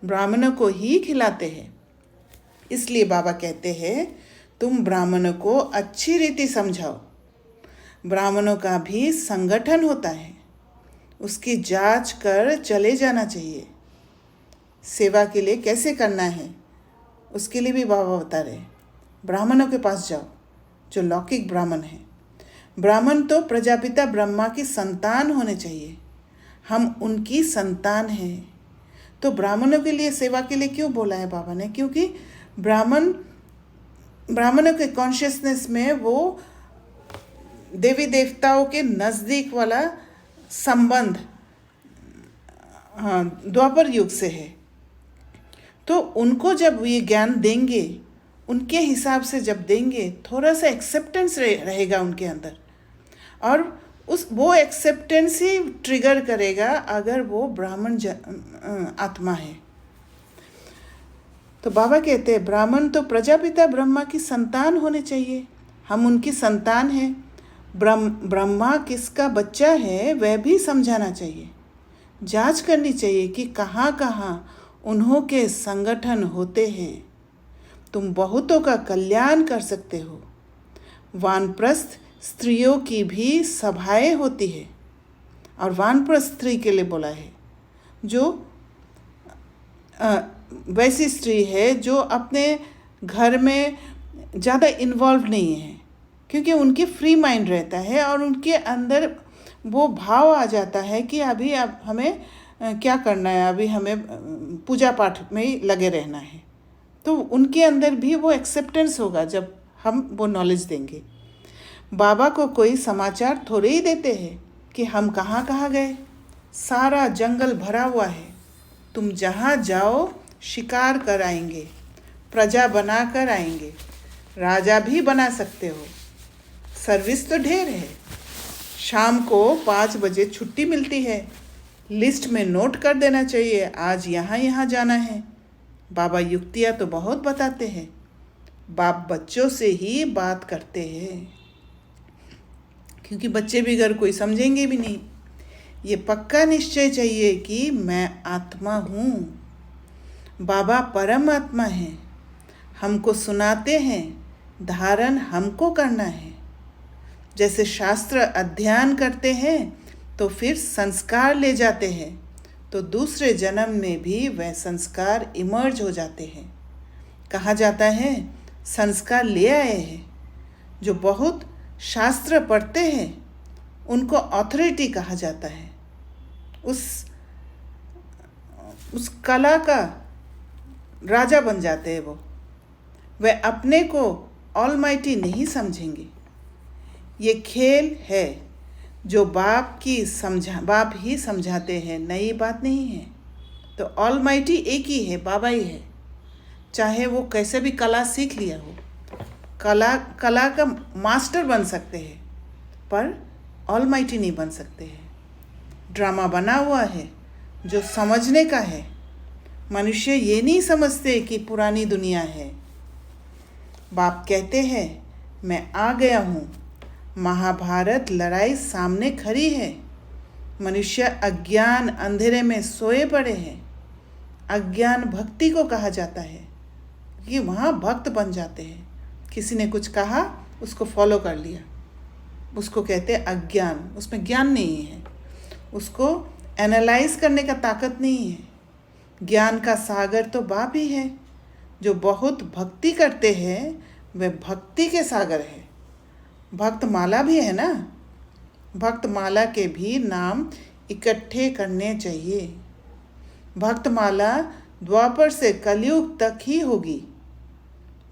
ब्राह्मणों को ही खिलाते हैं। इसलिए बाबा कहते हैं तुम ब्राह्मणों को अच्छी रीति समझाओ। ब्राह्मणों का भी संगठन होता है, उसकी जांच कर चले जाना चाहिए। सेवा के लिए कैसे करना है उसके लिए भी बाबा बता रहे। ब्राह्मणों के पास जाओ जो लौकिक ब्राह्मण हैं। ब्राह्मण तो प्रजापिता ब्रह्मा की संतान होने चाहिए, हम उनकी संतान हैं। तो ब्राह्मणों के लिए सेवा के लिए क्यों बोला है बाबा ने? क्योंकि ब्राह्मणों के कॉन्शियसनेस में वो देवी देवताओं के नज़दीक वाला संबंध द्वापर युग से है। तो उनको जब ये ज्ञान देंगे, उनके हिसाब से जब देंगे, थोड़ा सा एक्सेप्टेंस रहेगा उनके अंदर, और वो एक्सेप्टेंस ही ट्रिगर करेगा अगर वो ब्राह्मण आत्मा है। तो बाबा कहते हैं ब्राह्मण तो प्रजापिता ब्रह्मा की संतान होने चाहिए, हम उनकी संतान हैं। ब्रह्मा किसका बच्चा है वह भी समझाना चाहिए। जांच करनी चाहिए कि कहाँ कहाँ उन्हों के संगठन होते हैं। तुम बहुतों का कल्याण कर सकते हो। वानप्रस्थ स्त्रियों की भी सभाएं होती है, और वानप्रस्थ स्त्री के लिए बोला है जो वैसी स्त्री है जो अपने घर में ज़्यादा इन्वॉल्व नहीं है, क्योंकि उनकी फ्री माइंड रहता है और उनके अंदर वो भाव आ जाता है कि अभी अब हमें क्या करना है, अभी हमें पूजा पाठ में ही लगे रहना है। तो उनके अंदर भी वो एक्सेप्टेंस होगा जब हम वो नॉलेज देंगे। बाबा को कोई समाचार थोड़े ही देते हैं कि हम कहाँ कहाँ गए, सारा जंगल भरा हुआ है, तुम जहाँ जाओ शिकार कर आएंगे, प्रजा बना कर आएंगे, राजा भी बना सकते हो। सर्विस तो ढेर है। शाम को 5 बजे छुट्टी मिलती है, लिस्ट में नोट कर देना चाहिए आज यहाँ यहाँ जाना है। बाबा युक्तियाँ तो बहुत बताते हैं, बाप बच्चों से ही बात करते हैं, क्योंकि बच्चे भी अगर कोई समझेंगे भी नहीं। ये पक्का निश्चय चाहिए कि मैं आत्मा हूँ, बाबा परम आत्मा है, हमको सुनाते हैं, धारण हमको करना है। जैसे शास्त्र अध्ययन करते हैं तो फिर संस्कार ले जाते हैं, तो दूसरे जन्म में भी वह संस्कार इमर्ज हो जाते हैं। कहा जाता है संस्कार ले आए हैं। जो बहुत शास्त्र पढ़ते हैं उनको ऑथोरिटी कहा जाता है, उस कला का राजा बन जाते हैं वो। वह अपने को ऑलमाइटी नहीं समझेंगे। ये खेल है जो बाप ही समझाते हैं, नई बात नहीं है। तो ऑलमाइटी एक ही है, बाबा ही है। चाहे वो कैसे भी कला सीख लिया हो, कला का मास्टर बन सकते हैं, पर ऑलमाइटी नहीं बन सकते हैं। ड्रामा बना हुआ है जो समझने का है। मनुष्य ये नहीं समझते कि पुरानी दुनिया है। बाप कहते हैं मैं आ गया हूँ, महाभारत लड़ाई सामने खड़ी है। मनुष्य अज्ञान अंधेरे में सोए पड़े हैं। अज्ञान भक्ति को कहा जाता है, कि वहाँ भक्त बन जाते हैं। किसी ने कुछ कहा, उसको फॉलो कर लिया, उसको कहते हैं अज्ञान। उसमें ज्ञान नहीं है, उसको एनालाइज करने का ताकत नहीं है। ज्ञान का सागर तो बाप ही है। जो बहुत भक्ति करते हैं वे भक्ति के सागर है। भक्त माला भी है ना, भक्त माला के भी नाम इकट्ठे करने चाहिए। भक्त माला द्वापर से कलयुग तक ही होगी।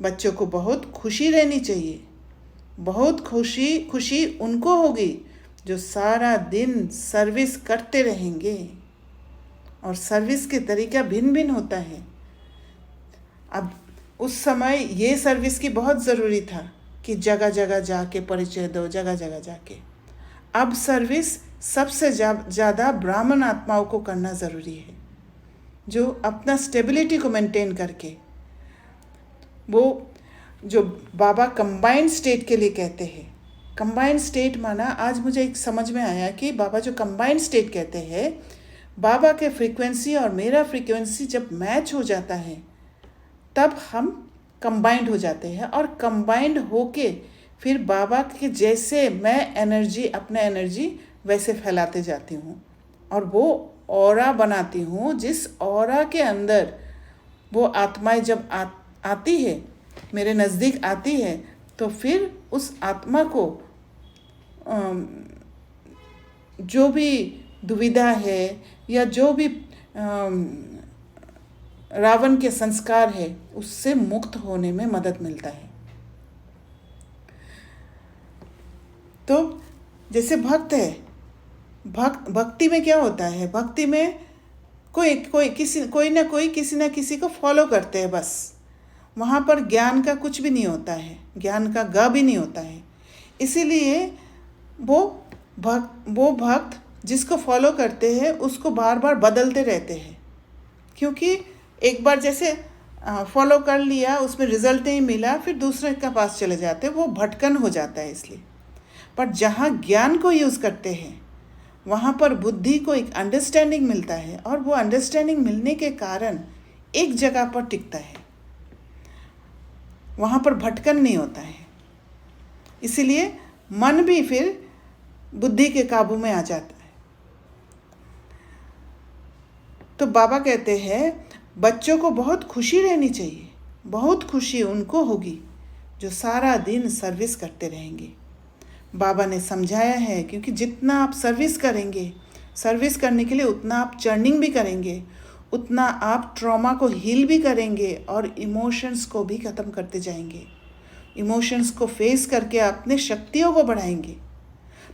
बच्चों को बहुत खुशी रहनी चाहिए। बहुत खुशी उनको होगी जो सारा दिन सर्विस करते रहेंगे, और सर्विस के तरीका भिन्न भिन्न होता है। अब उस समय ये सर्विस की बहुत ज़रूरी था कि जगह जगह जाके परिचय दो, जगह जगह जाके। अब सर्विस सबसे ज़्यादा ब्राह्मण आत्माओं को करना ज़रूरी है, जो अपना स्टेबिलिटी को मेंटेन करके, वो जो बाबा कंबाइंड स्टेट के लिए कहते हैं। कंबाइंड स्टेट माना, आज मुझे एक समझ में आया कि बाबा जो कंबाइंड स्टेट कहते हैं, बाबा के फ्रीक्वेंसी और मेरा फ्रीक्वेंसी जब मैच हो जाता है तब हम कंबाइंड हो जाते हैं, और कंबाइंड होके फिर बाबा के जैसे मैं एनर्जी, अपना एनर्जी वैसे फैलाते जाती हूँ, और वो ऑरा बनाती हूँ। जिस ऑरा के अंदर वो आत्माएं जब आती है, मेरे नज़दीक आती है, तो फिर उस आत्मा को जो भी दुविधा है या जो भी रावण के संस्कार है, उससे मुक्त होने में मदद मिलता है। तो जैसे भक्त है, भक्ति में क्या होता है? भक्ति में कोई ना किसी को फॉलो करते हैं बस। वहाँ पर ज्ञान का कुछ भी नहीं होता है, ज्ञान का ग भी नहीं होता है। इसीलिए वो भक्त जिसको फॉलो करते हैं उसको बार बार बदलते रहते हैं, क्योंकि एक बार जैसे फॉलो कर लिया, उसमें रिजल्ट नहीं मिला, फिर दूसरे के पास चले जाते हैं, वो भटकन हो जाता है। इसलिए पर जहाँ ज्ञान को यूज़ करते हैं वहाँ पर बुद्धि को एक अंडरस्टैंडिंग मिलता है, और वो अंडरस्टैंडिंग मिलने के कारण एक जगह पर टिकता है, वहाँ पर भटकन नहीं होता है। इसीलिए मन भी फिर बुद्धि के काबू में आ जाता है। तो बाबा कहते हैं बच्चों को बहुत खुशी रहनी चाहिए। बहुत खुशी उनको होगी जो सारा दिन सर्विस करते रहेंगे। बाबा ने समझाया है, क्योंकि जितना आप सर्विस करेंगे, सर्विस करने के लिए उतना आप चर्निंग भी करेंगे, उतना आप ट्रॉमा को हील भी करेंगे, और इमोशंस को भी ख़त्म करते जाएंगे। इमोशंस को फेस करके अपने शक्तियों को बढ़ाएंगे।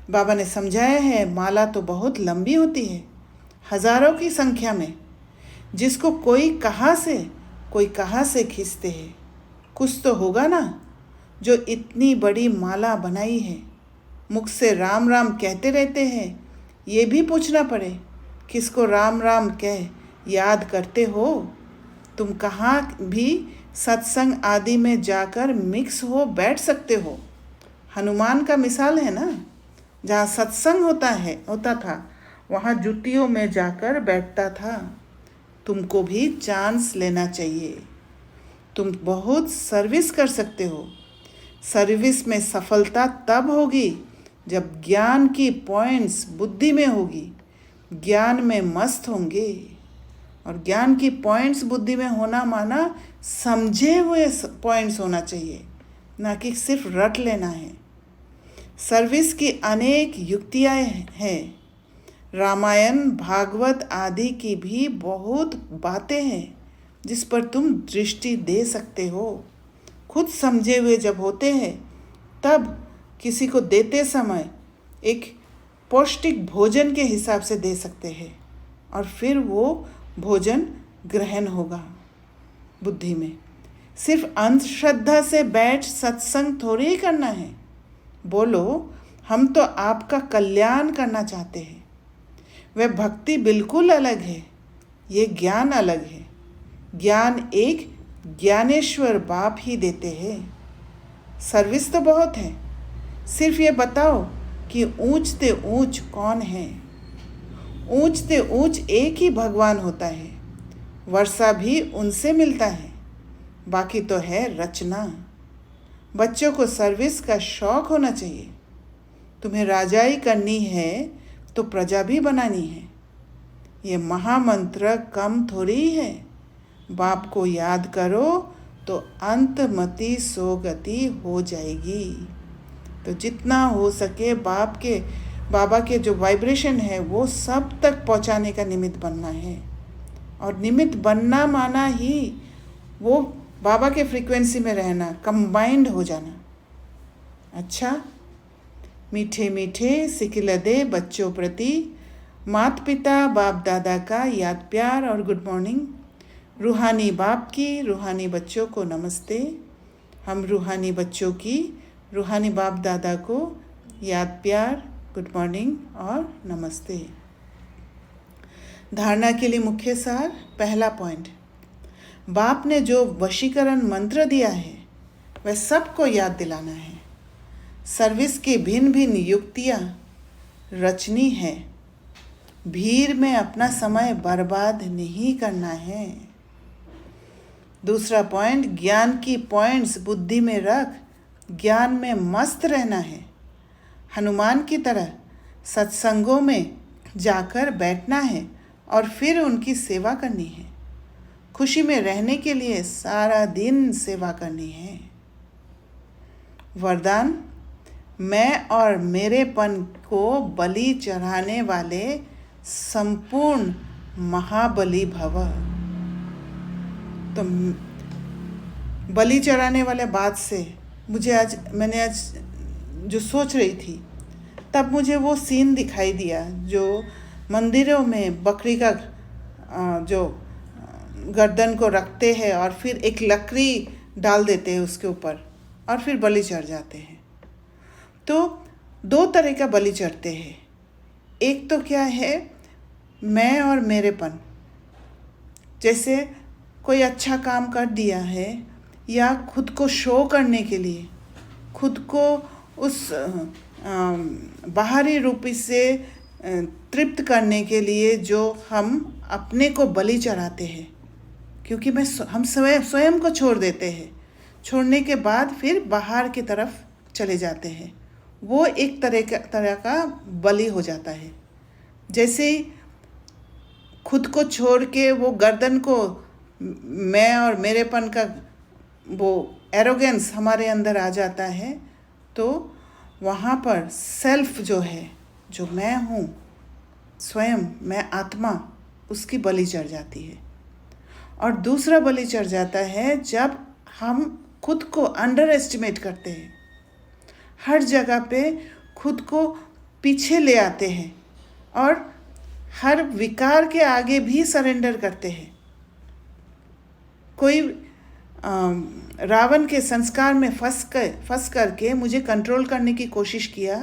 बाबा ने समझाया है माला तो बहुत लंबी होती है, हज़ारों की संख्या में, जिसको कोई कहाँ से खींचते हैं। कुछ तो होगा ना जो इतनी बड़ी माला बनाई है। मुख से राम राम कहते रहते हैं, ये भी पूछना पड़े किसको राम राम कह याद करते हो। तुम कहाँ भी सत्संग आदि में जाकर मिक्स हो बैठ सकते हो। हनुमान का मिसाल है ना, जहाँ सत्संग होता था वहाँ जुतियों में जाकर बैठता था। तुमको भी चांस लेना चाहिए। तुम बहुत सर्विस कर सकते हो। सर्विस में सफलता तब होगी जब ज्ञान की पॉइंट्स बुद्धि में होगी, ज्ञान में मस्त होंगे। और ज्ञान की पॉइंट्स बुद्धि में होना माना समझे हुए पॉइंट्स होना चाहिए, ना कि सिर्फ रट लेना है। सर्विस की अनेक युक्तियाँ हैं। रामायण, भागवत आदि की भी बहुत बातें हैं जिस पर तुम दृष्टि दे सकते हो। खुद समझे हुए जब होते हैं तब किसी को देते समय एक पौष्टिक भोजन के हिसाब से दे सकते हैं, और फिर वो भोजन ग्रहण होगा बुद्धि में। सिर्फ अंधश्रद्धा से बैठ सत्संग थोड़ी ही करना है। बोलो हम तो आपका कल्याण करना चाहते हैं। वह भक्ति बिल्कुल अलग है, ये ज्ञान अलग है। ज्ञान एक ज्ञानेश्वर बाप ही देते हैं। सर्विस तो बहुत है, सिर्फ ये बताओ कि ऊंचते ऊंच कौन है। ऊंचते ऊंच एक ही भगवान होता है। वर्षा भी उनसे मिलता है, बाकी तो है रचना। बच्चों को सर्विस का शौक होना चाहिए। तुम्हें राजाई करनी है तो प्रजा भी बनानी है। ये महामंत्र कम थोड़ी है। बाप को याद करो तो अंतमति सोगति हो जाएगी। तो जितना हो सके बाबा के जो वाइब्रेशन है वो सब तक पहुंचाने का निमित्त बनना है। और निमित्त बनना माना ही वो बाबा के फ्रीक्वेंसी में रहना, कंबाइंड हो जाना। अच्छा, मीठे मीठे सिकिलदे बच्चों प्रति माता पिता बाप दादा का याद प्यार और गुड मॉर्निंग। रूहानी बाप की रूहानी बच्चों को नमस्ते। हम रूहानी बच्चों की रूहानी बाप दादा को याद प्यार, गुड मॉर्निंग और नमस्ते। धारणा के लिए मुख्य सार। पहला पॉइंट, बाप ने जो वशीकरण मंत्र दिया है वह सबको याद दिलाना है। सर्विस की भिन्न भिन्न युक्तियाँ रचनी है। भीड़ में अपना समय बर्बाद नहीं करना है। दूसरा पॉइंट, ज्ञान की पॉइंट्स बुद्धि में रख ज्ञान में मस्त रहना है। हनुमान की तरह सत्संगों में जाकर बैठना है और फिर उनकी सेवा करनी है। खुशी में रहने के लिए सारा दिन सेवा करनी है। वरदान, मैं और मेरेपन को बलि चढ़ाने वाले संपूर्ण महाबली भव। तो बलि चढ़ाने वाले बात से मैंने आज जो सोच रही थी तब मुझे वो सीन दिखाई दिया जो मंदिरों में बकरी का जो गर्दन को रखते हैं और फिर एक लकड़ी डाल देते हैं उसके ऊपर और फिर बलि चढ़ जाते हैं। तो दो तरह का बलि चढ़ते हैं। एक तो क्या है, मैं और मेरेपन, जैसे कोई अच्छा काम कर दिया है या खुद को शो करने के लिए, खुद को उस बाहरी रूपी से तृप्त करने के लिए जो हम अपने को बलि चढ़ाते हैं, क्योंकि हम स्वयं को छोड़ देते हैं। छोड़ने के बाद फिर बाहर की तरफ चले जाते हैं। वो एक तरह का बलि हो जाता है। जैसे ही खुद को छोड़ के वो गर्दन को मैं और मेरेपन का वो एरोगेंस हमारे अंदर आ जाता है, तो वहाँ पर सेल्फ जो है, जो मैं हूँ, स्वयं मैं आत्मा, उसकी बलि चढ़ जाती है। और दूसरा बलि चढ़ जाता है जब हम खुद को अंडर एस्टिमेट करते हैं, हर जगह पे खुद को पीछे ले आते हैं और हर विकार के आगे भी सरेंडर करते हैं। कोई रावण के संस्कार में फंस करके मुझे कंट्रोल करने की कोशिश किया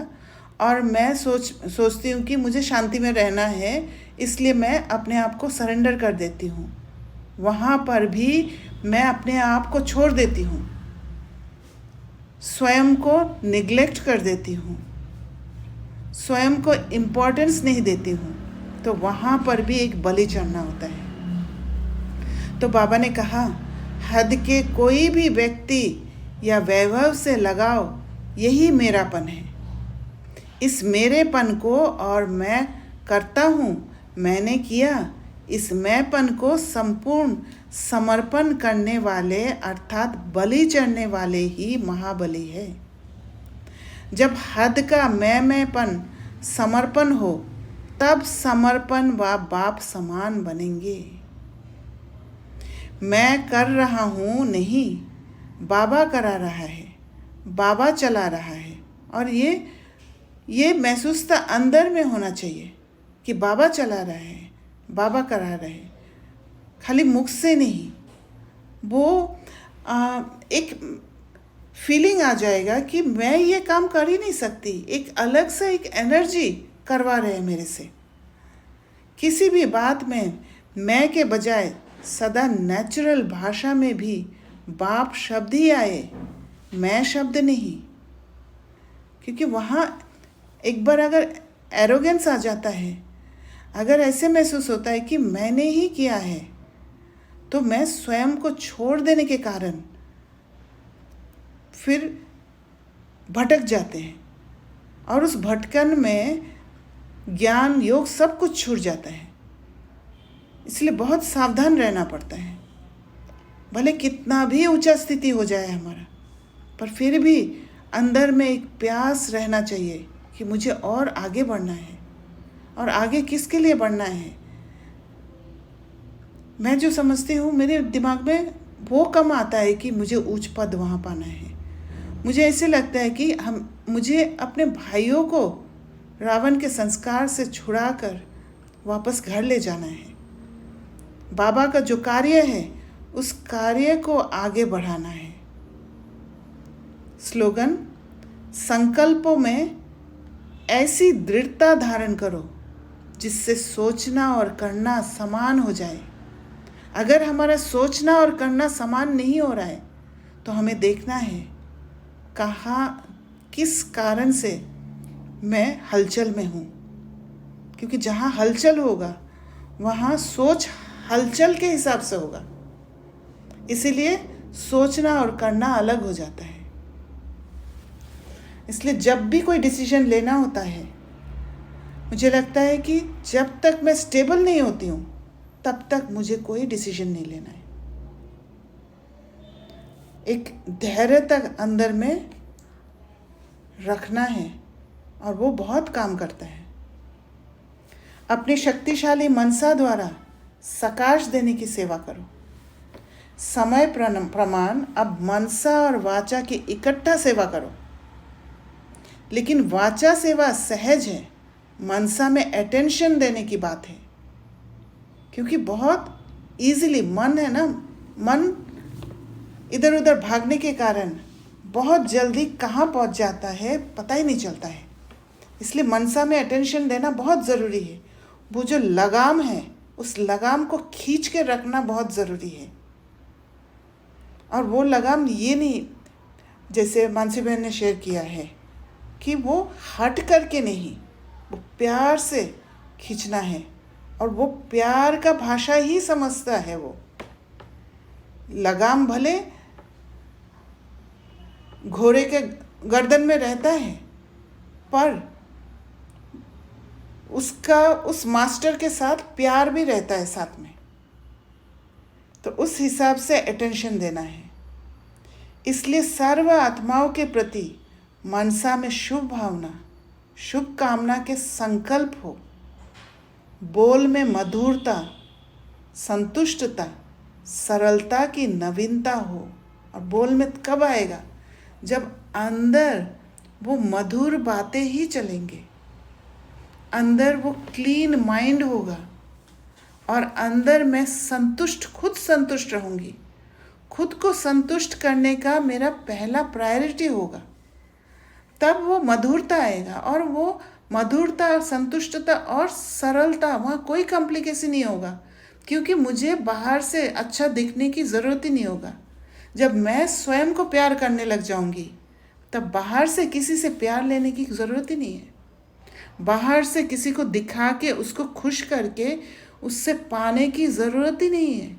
और मैं सोचती हूँ कि मुझे शांति में रहना है, इसलिए मैं अपने आप को सरेंडर कर देती हूँ। वहाँ पर भी मैं अपने आप को छोड़ देती हूँ, स्वयं को निग्लेक्ट कर देती हूँ, स्वयं को इम्पोर्टेंस नहीं देती हूँ। तो वहाँ पर भी एक बलि चढ़ना होता है। तो बाबा ने कहा, हद के कोई भी व्यक्ति या वैभव से लगाव, यही मेरापन है। इस मेरेपन को और मैं करता हूँ, मैंने किया, इस मैंपन को संपूर्ण समर्पण करने वाले अर्थात बलि चढ़ने वाले ही महाबली है। जब हद का मैंपन समर्पण हो तब समर्पण व बाप समान बनेंगे। मैं कर रहा हूँ नहीं, बाबा करा रहा है, बाबा चला रहा है। और ये महसूस तो अंदर में होना चाहिए कि बाबा चला रहा है, बाबा करा रहे, खाली मुख से नहीं। वो एक फीलिंग आ जाएगा कि मैं ये काम कर ही नहीं सकती, एक अलग से एक एनर्जी करवा रहे हैं मेरे से। किसी भी बात में मैं के बजाय सदा नेचुरल भाषा में भी बाप शब्द ही आए, मैं शब्द नहीं। क्योंकि वहाँ एक बार अगर एरोगेंस आ जाता है, अगर ऐसे महसूस होता है कि मैंने ही किया है, तो मैं स्वयं को छोड़ देने के कारण फिर भटक जाते हैं और उस भटकन में ज्ञान योग सब कुछ छूट जाता है। इसलिए बहुत सावधान रहना पड़ता है। भले कितना भी ऊंचा स्थिति हो जाए हमारा, पर फिर भी अंदर में एक प्यास रहना चाहिए कि मुझे और आगे बढ़ना है। और आगे किसके लिए बढ़ना है? मैं जो समझती हूँ, मेरे दिमाग में वो कम आता है कि मुझे उच्च पद वहाँ पाना है। मुझे ऐसे लगता है कि मुझे अपने भाइयों को रावण के संस्कार से छुड़ाकर वापस घर ले जाना है। बाबा का जो कार्य है उस कार्य को आगे बढ़ाना है। स्लोगन: संकल्पों में ऐसी दृढ़ता धारण करो जिससे सोचना और करना समान हो जाए। अगर हमारा सोचना और करना समान नहीं हो रहा है तो हमें देखना है किस कारण से मैं हलचल में हूँ, क्योंकि जहाँ हलचल होगा वहाँ सोच हलचल के हिसाब से होगा। इसीलिए सोचना और करना अलग हो जाता है। इसलिए जब भी कोई डिसीजन लेना होता है, मुझे लगता है कि जब तक मैं स्टेबल नहीं होती हूँ तब तक मुझे कोई डिसीजन नहीं लेना है। एक धैर्य तक अंदर में रखना है और वो बहुत काम करता है। अपनी शक्तिशाली मनसा द्वारा सकाश देने की सेवा करो। समय प्रमाण अब मनसा और वाचा की इकट्ठा सेवा करो। लेकिन वाचा सेवा सहज है, मनसा में अटेंशन देने की बात है। क्योंकि बहुत इजीली मन है ना, मन इधर उधर भागने के कारण बहुत जल्दी कहाँ पहुँच जाता है पता ही नहीं चलता है। इसलिए मनसा में अटेंशन देना बहुत ज़रूरी है। वो जो लगाम है उस लगाम को खींच के रखना बहुत ज़रूरी है। और वो लगाम ये नहीं, जैसे मानसी बहन ने शेयर किया है कि वो हट करके नहीं, वो प्यार से खींचना है। और वो प्यार का भाषा ही समझता है। वो लगाम भले घोड़े के गर्दन में रहता है, पर उसका उस मास्टर के साथ प्यार भी रहता है साथ में। तो उस हिसाब से अटेंशन देना है। इसलिए सर्व आत्माओं के प्रति मनसा में शुभ भावना, शुभ कामना के संकल्प हो। बोल में मधुरता, संतुष्टता, सरलता की नवीनता हो। और बोल में कब आएगा? जब अंदर वो मधुर बातें ही चलेंगे, अंदर वो क्लीन माइंड होगा और अंदर मैं खुद संतुष्ट रहूँगी। खुद को संतुष्ट करने का मेरा पहला प्रायोरिटी होगा। तब वो मधुरता आएगा। और वो मधुरता और संतुष्टता और सरलता, वहाँ कोई कॉम्प्लिकेशन नहीं होगा। क्योंकि मुझे बाहर से अच्छा दिखने की ज़रूरत ही नहीं होगा। जब मैं स्वयं को प्यार करने लग जाऊंगी तब बाहर से किसी से प्यार लेने की ज़रूरत ही नहीं है। बाहर से किसी को दिखा के उसको खुश करके उससे पाने की ज़रूरत ही नहीं है।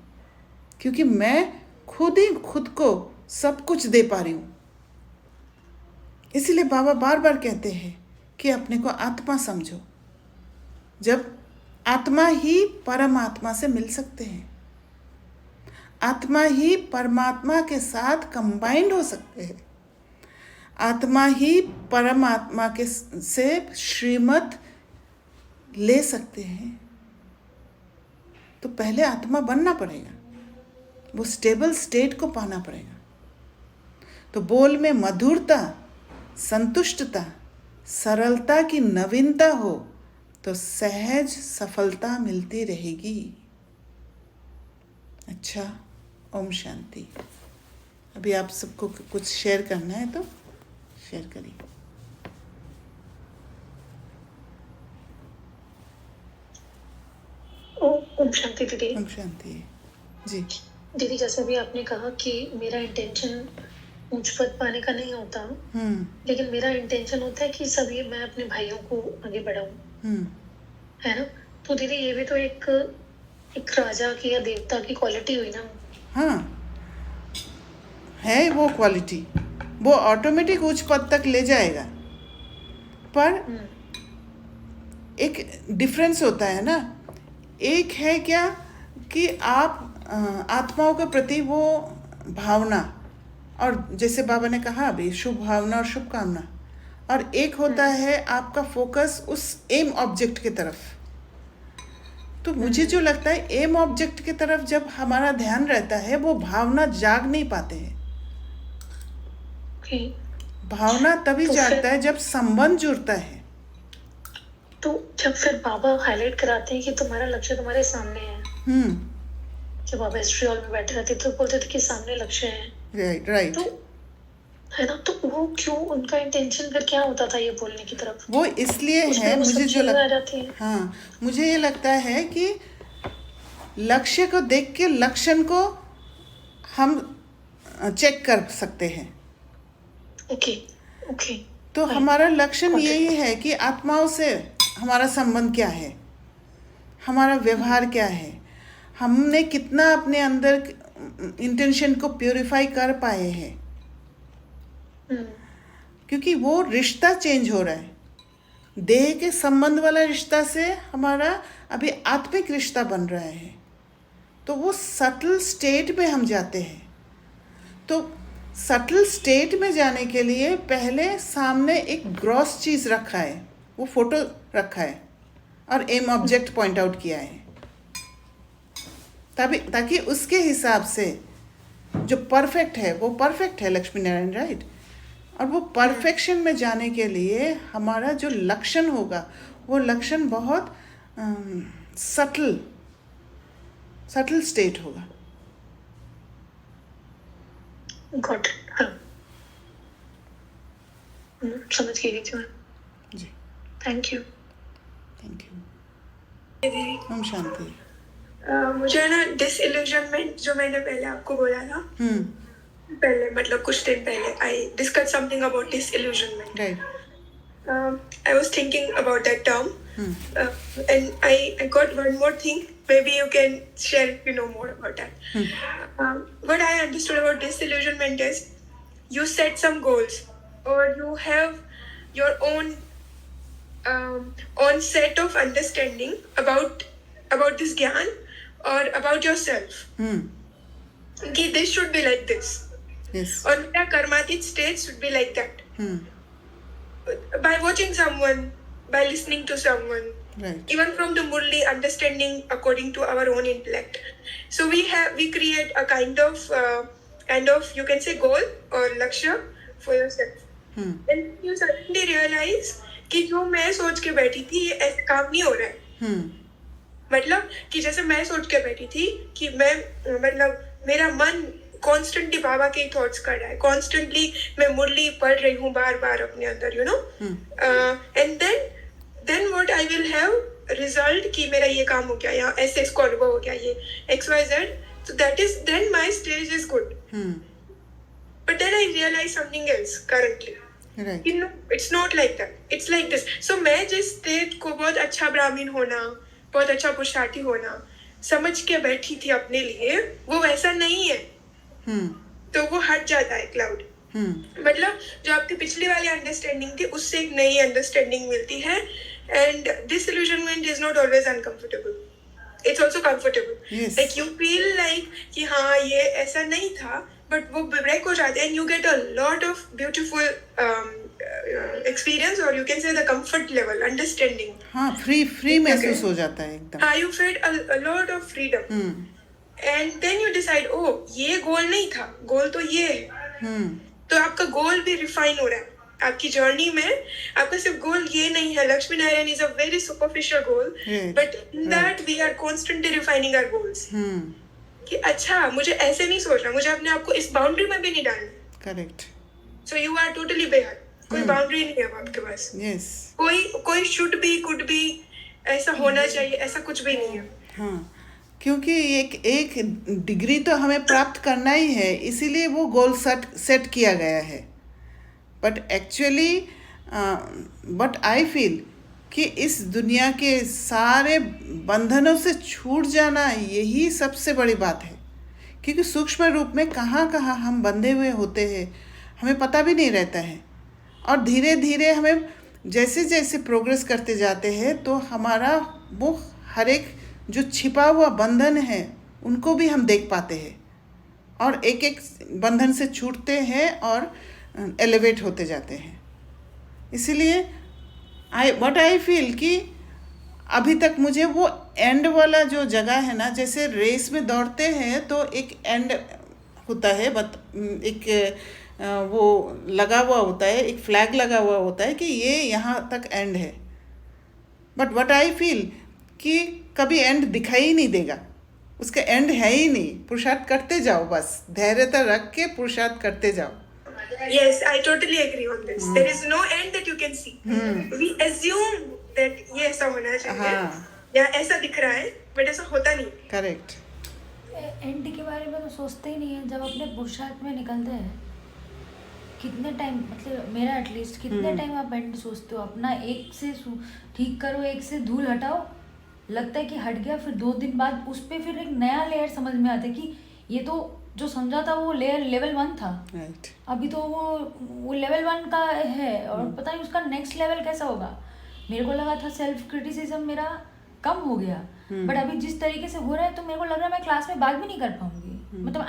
क्योंकि मैं खुद ही खुद को सब कुछ दे पा रही हूँ। इसीलिए बाबा बार बार कहते हैं कि अपने को आत्मा समझो। जब आत्मा ही परमात्मा से मिल सकते हैं, आत्मा ही परमात्मा के साथ कंबाइंड हो सकते हैं, आत्मा ही परमात्मा के से श्रीमत ले सकते हैं। तो पहले आत्मा बनना पड़ेगा, वो स्टेबल स्टेट को पाना पड़ेगा। तो बोल में मधुरता, संतुष्टता, सरलता की नवीनता हो तो सहज सफलता मिलती रहेगी। अच्छा, ओम शांति। अभी आप सबको कुछ शेयर करना है तो शेयर करिए। ओम शांति दीदी। ओम शांति जी। दीदी, जैसे भी आपने कहा कि मेरा इंटेंशन ऊंच पद पाने का नहीं होता, लेकिन मेरा इंटेंशन होता है कि सभी मैं अपने भाइयों को आगे बढ़ाऊं, है ना। तो दीदी, ये भी तो एक एक राजा की या देवता की क्वालिटी हुई ना। हाँ, है वो क्वालिटी, वो ऑटोमेटिक उच्च पद तक ले जाएगा। पर एक डिफरेंस होता है ना, एक है क्या कि आप आत्माओं के प्रति वो भावना, और जैसे बाबा ने कहा अभी, शुभ भावना और शुभ कामना, और एक होता है आपका फोकस उस एम ऑब्जेक्ट की तरफ। तो मुझे जो लगता है एम ऑब्जेक्ट की तरफ जब हमारा ध्यान रहता है, वो भावना जाग नहीं पाते हैं। ओके, भावना तभी तो जागता है जब संबंध जुड़ता है। तो जब फिर बाबा हाईलाइट कराते हैं कि तुम्हारा लक्ष्य तुम्हारे सामने है, जब बाबा हिस्ट्री हॉल में बैठे रहते तो बोलते थे कि सामने लक्ष्य है, राइट। तो है ना, तो वो क्यों, उनका इंटेंशन फिर क्या होता था ये बोलने की तरफ? वो इसलिए है, वो सब मुझे जो चीजें आ जाती हैं। हाँ, मुझे ये लगता है कि लक्ष्य को देख के लक्षण को हम चेक कर सकते हैं। ओके ओके, तो Fine. हमारा लक्षण Got it. यही है कि आत्माओं से हमारा संबंध क्या है, हमारा व्यवहार क्या है, हमने कितना अपने अंदर इंटेंशन को प्योरीफाई कर पाए हैं। क्योंकि वो रिश्ता चेंज हो रहा है, देह के संबंध वाला रिश्ता से हमारा अभी आत्मिक रिश्ता बन रहा है। तो वो सटल स्टेट में हम जाते हैं। तो सटल स्टेट में जाने के लिए पहले सामने एक ग्रॉस चीज़ रखा है, वो फोटो रखा है और एम ऑब्जेक्ट पॉइंट आउट किया है, तभी ताकि उसके हिसाब से जो परफेक्ट है वो परफेक्ट है, लक्ष्मी नारायण, राइट। और वो परफेक्शन में जाने के लिए हमारा जो लक्षण होगा वो लक्षण बहुत सटल स्टेट होगा। गॉट इट, हाँ, समझ गई थी मैं। जी, थैंक यू। Thank you. दीदी, ओम शांति। मुझे ना डिसइल्यूजनमेंट जो मैंने पहले आपको बोला था, पहले मतलब कुछ दिन पहले I discuss something about disillusionment, right. I was thinking about that term, and I got one more thing. Maybe you can share if you know more about that. What I understood about disillusionment is you set some goals, or you have your own set of understanding about this gyan or about yourself. Okay, this should be like this. Yes. Or mera karmatit state should be like that. By watching someone, by listening to someone, Right. even from the Murli, understanding according to our own intellect. So we create a kind of you can say goal or lakshya for yourself. And you suddenly realize कि जो मैं सोच के बैठी थी ये ऐसे काम नहीं हो रहा है। मतलब कि जैसे मैं सोच के बैठी थी कि मैं मतलब मेरा मन कॉन्स्टेंटली बाबा के थॉट्स कर रहा है, कॉन्स्टेंटली मैं मुरली पढ़ रही हूँ बार बार अपने अंदर, you know, and then what I will have result कि मेरा ये काम हो गया या ऐसे इसको अनुभव हो गया, ये XYZ, so that is then my stage is good. But then I realize something else currently. Right. You know, it's not like that. It's like this. So मैं जिस स्टेट को बहुत अच्छा ब्राह्मण होना, बहुत अच्छा पुरुषार्थी होना समझ के बैठी थी अपने लिए, वो वैसा नहीं है। तो वो हट जाता है क्लाउड। मतलब जो आपकी पिछली वाली अंडरस्टैंडिंग थी उससे एक नई अंडरस्टैंडिंग मिलती है। And disillusionment is not always uncomfortable, it's also comfortable. Like you feel like कि हाँ ये ऐसा नहीं था, बट वो ब्रेक हो जाते हैं and you get a lot of beautiful experience, और you can say the comfort level understanding. हाँ, फ्री महसूस हो जाता है एकदम। हाँ, you feel a lot of freedom. And then you decide, oh ये गोल नहीं था, गोल तो ये है। तो आपका गोल भी रिफाइन हो रहा है आपकी जर्नी में। आपका सिर्फ गोल ये नहीं है, Lakshmi Narayan is a very superficial goal, but in that we are constantly refining our goals. कि अच्छा मुझे ऐसे नहीं सोचना, मुझे अपने आप को इस बाउंड्री में भी नहीं डालना। Correct. So you are totally बेहद, कोई बाउंड्री नहीं है आपके पास। यस। कोई शुड बी, कुड बी, ऐसा होना चाहिए, ऐसा कुछ भी नहीं है। हाँ, क्योंकि एक डिग्री तो हमें प्राप्त करना ही है, इसीलिए वो गोल सेट किया गया है। But actually but I feel कि इस दुनिया के सारे बंधनों से छूट जाना यही सबसे बड़ी बात है, क्योंकि सूक्ष्म रूप में कहाँ कहाँ हम बंधे हुए होते हैं हमें पता भी नहीं रहता है। और धीरे धीरे हमें जैसे जैसे प्रोग्रेस करते जाते हैं तो हमारा वो हर एक जो छिपा हुआ बंधन है उनको भी हम देख पाते हैं और एक एक बंधन से छूटते हैं और एलिवेट होते जाते हैं। इसीलिए व्हाट आई फील कि अभी तक मुझे वो एंड वाला जो जगह है ना, जैसे रेस में दौड़ते हैं तो एक एंड होता है, एक वो लगा हुआ होता है, एक फ्लैग लगा हुआ होता है कि ये यहाँ तक एंड है। बट व्हाट आई फील कि कभी एंड दिखाई ही नहीं देगा, उसका एंड है ही नहीं। पुरुषार्थ करते जाओ, बस धैर्यता रख के पुरुषार्थ करते जाओ। Yes, I totally agree on this. There is no end that you can see. We assume that ये ऐसा होना चाहिए या ऐसा दिख रहा है, बट ऐसा होता नहीं। करेक्ट। एंड के बारे में तो सोचते ही नहीं है। जब अपने पुरुषार्थ में निकलते हैं कितने टाइम, मतलब मेरा एटलीस्ट कितने टाइम आप एंड सोचते हो? अपना एक से ठीक करो, एक से धूल हटाओ, लगता है कि हट गया, फिर 2 दिन बाद उस पर फिर एक नया लेयर समझ में आता है कि ये तो जो समझा था वो लेवल 1 था, राइट। अभी तो वो लेवल 1 का है और पता नहीं उसका नेक्स्ट लेवल कैसा होगा। मेरे को लगा था सेल्फ क्रिटिसिज्म मेरा कम हो गया, बट अभी जिस तरीके से हो रहा है तो मेरे को लग रहा है मैं क्लास में बात भी नहीं कर पाऊंगी। मतलब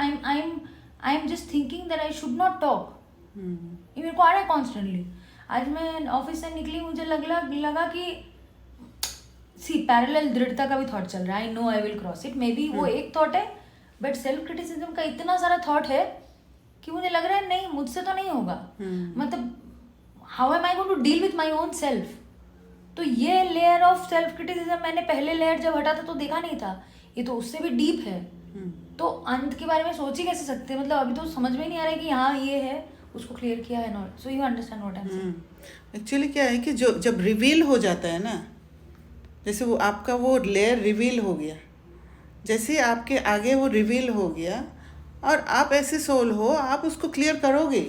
I am just thinking that I should not talk. ये मेरे को आ रहा है कॉन्स्टेंटली। आज मैं ऑफिस से निकली, मुझे लगा कि पैरेलल दृढ़ता का भी थॉट चल रहा है। I know I will cross it, may be वो एक थॉट है, बट सेल्फ क्रिटिसिज्म का इतना सारा थॉट है कि मुझे लग रहा है नहीं, मुझसे तो नहीं होगा। मतलब how am I going to deal with my own self. तो ये लेयर ऑफ सेल्फ क्रिटिसिज्म मैंने पहले लेयर जब हटा था तो देखा नहीं था, ये तो उससे भी डीप है। तो अंत के बारे में सोच ही कैसे सकते हैं? मतलब अभी तो समझ में नहीं आ रहा है कि हाँ ये है, उसको क्लियर किया है not. So you understand what I am saying. Actually क्या है कि जो जब रिवील हो जाता है ना, जैसे वो आपका वो लेयर रिवील हो गया, जैसे आपके आगे वो रिवील हो गया और आप ऐसे सोल हो, आप उसको क्लियर करोगे,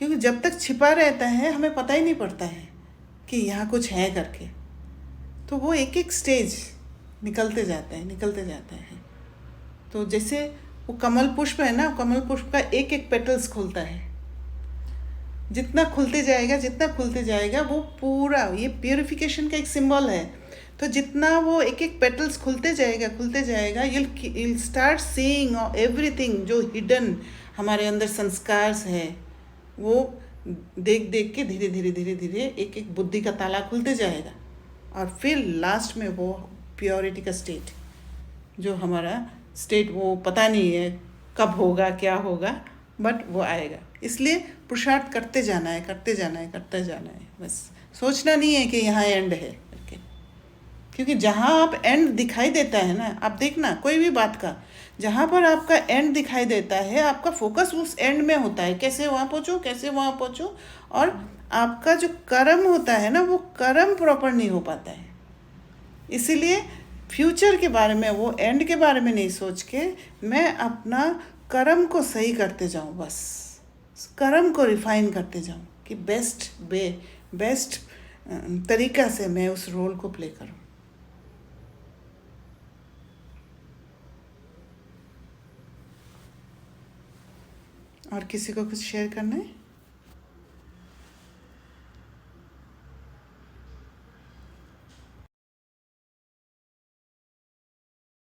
क्योंकि जब तक छिपा रहता है हमें पता ही नहीं पड़ता है कि यहाँ कुछ है करके। तो वो एक एक स्टेज निकलते जाता है। तो जैसे वो कमल पुष्प है ना, कमल पुष्प का एक एक पेटल्स खुलता है, जितना खुलते जाएगा वो पूरा, ये प्योरिफिकेशन का एक सिंबल है। तो जितना वो एक एक पेटल्स खुलते जाएगा, you'll start seeing everything जो हिडन हमारे अंदर संस्कार है, वो देख के धीरे धीरे एक एक बुद्धि का ताला खुलते जाएगा। और फिर लास्ट में वो प्योरिटी का स्टेट, जो हमारा स्टेट वो पता नहीं है कब होगा, क्या होगा, बट वो आएगा। इसलिए पुरुषार्थ करते जाना है। बस सोचना नहीं है कि यहाँ एंड है करके, क्योंकि जहाँ आप एंड दिखाई देता है ना, आप देखना कोई भी बात का, जहाँ पर आपका एंड दिखाई देता है आपका फोकस उस एंड में होता है, कैसे वहाँ पहुँचो, और आपका जो कर्म होता है ना, वो कर्म प्रॉपर नहीं हो पाता है। इसीलिए फ्यूचर के बारे में, वो एंड के बारे में नहीं सोच के मैं अपना कर्म को सही करते जाऊँ, बस कर्म को रिफाइन करते जाऊँ कि बेस्ट तरीका से मैं उस रोल को प्ले करूँ। और किसी को कुछ शेयर करना है?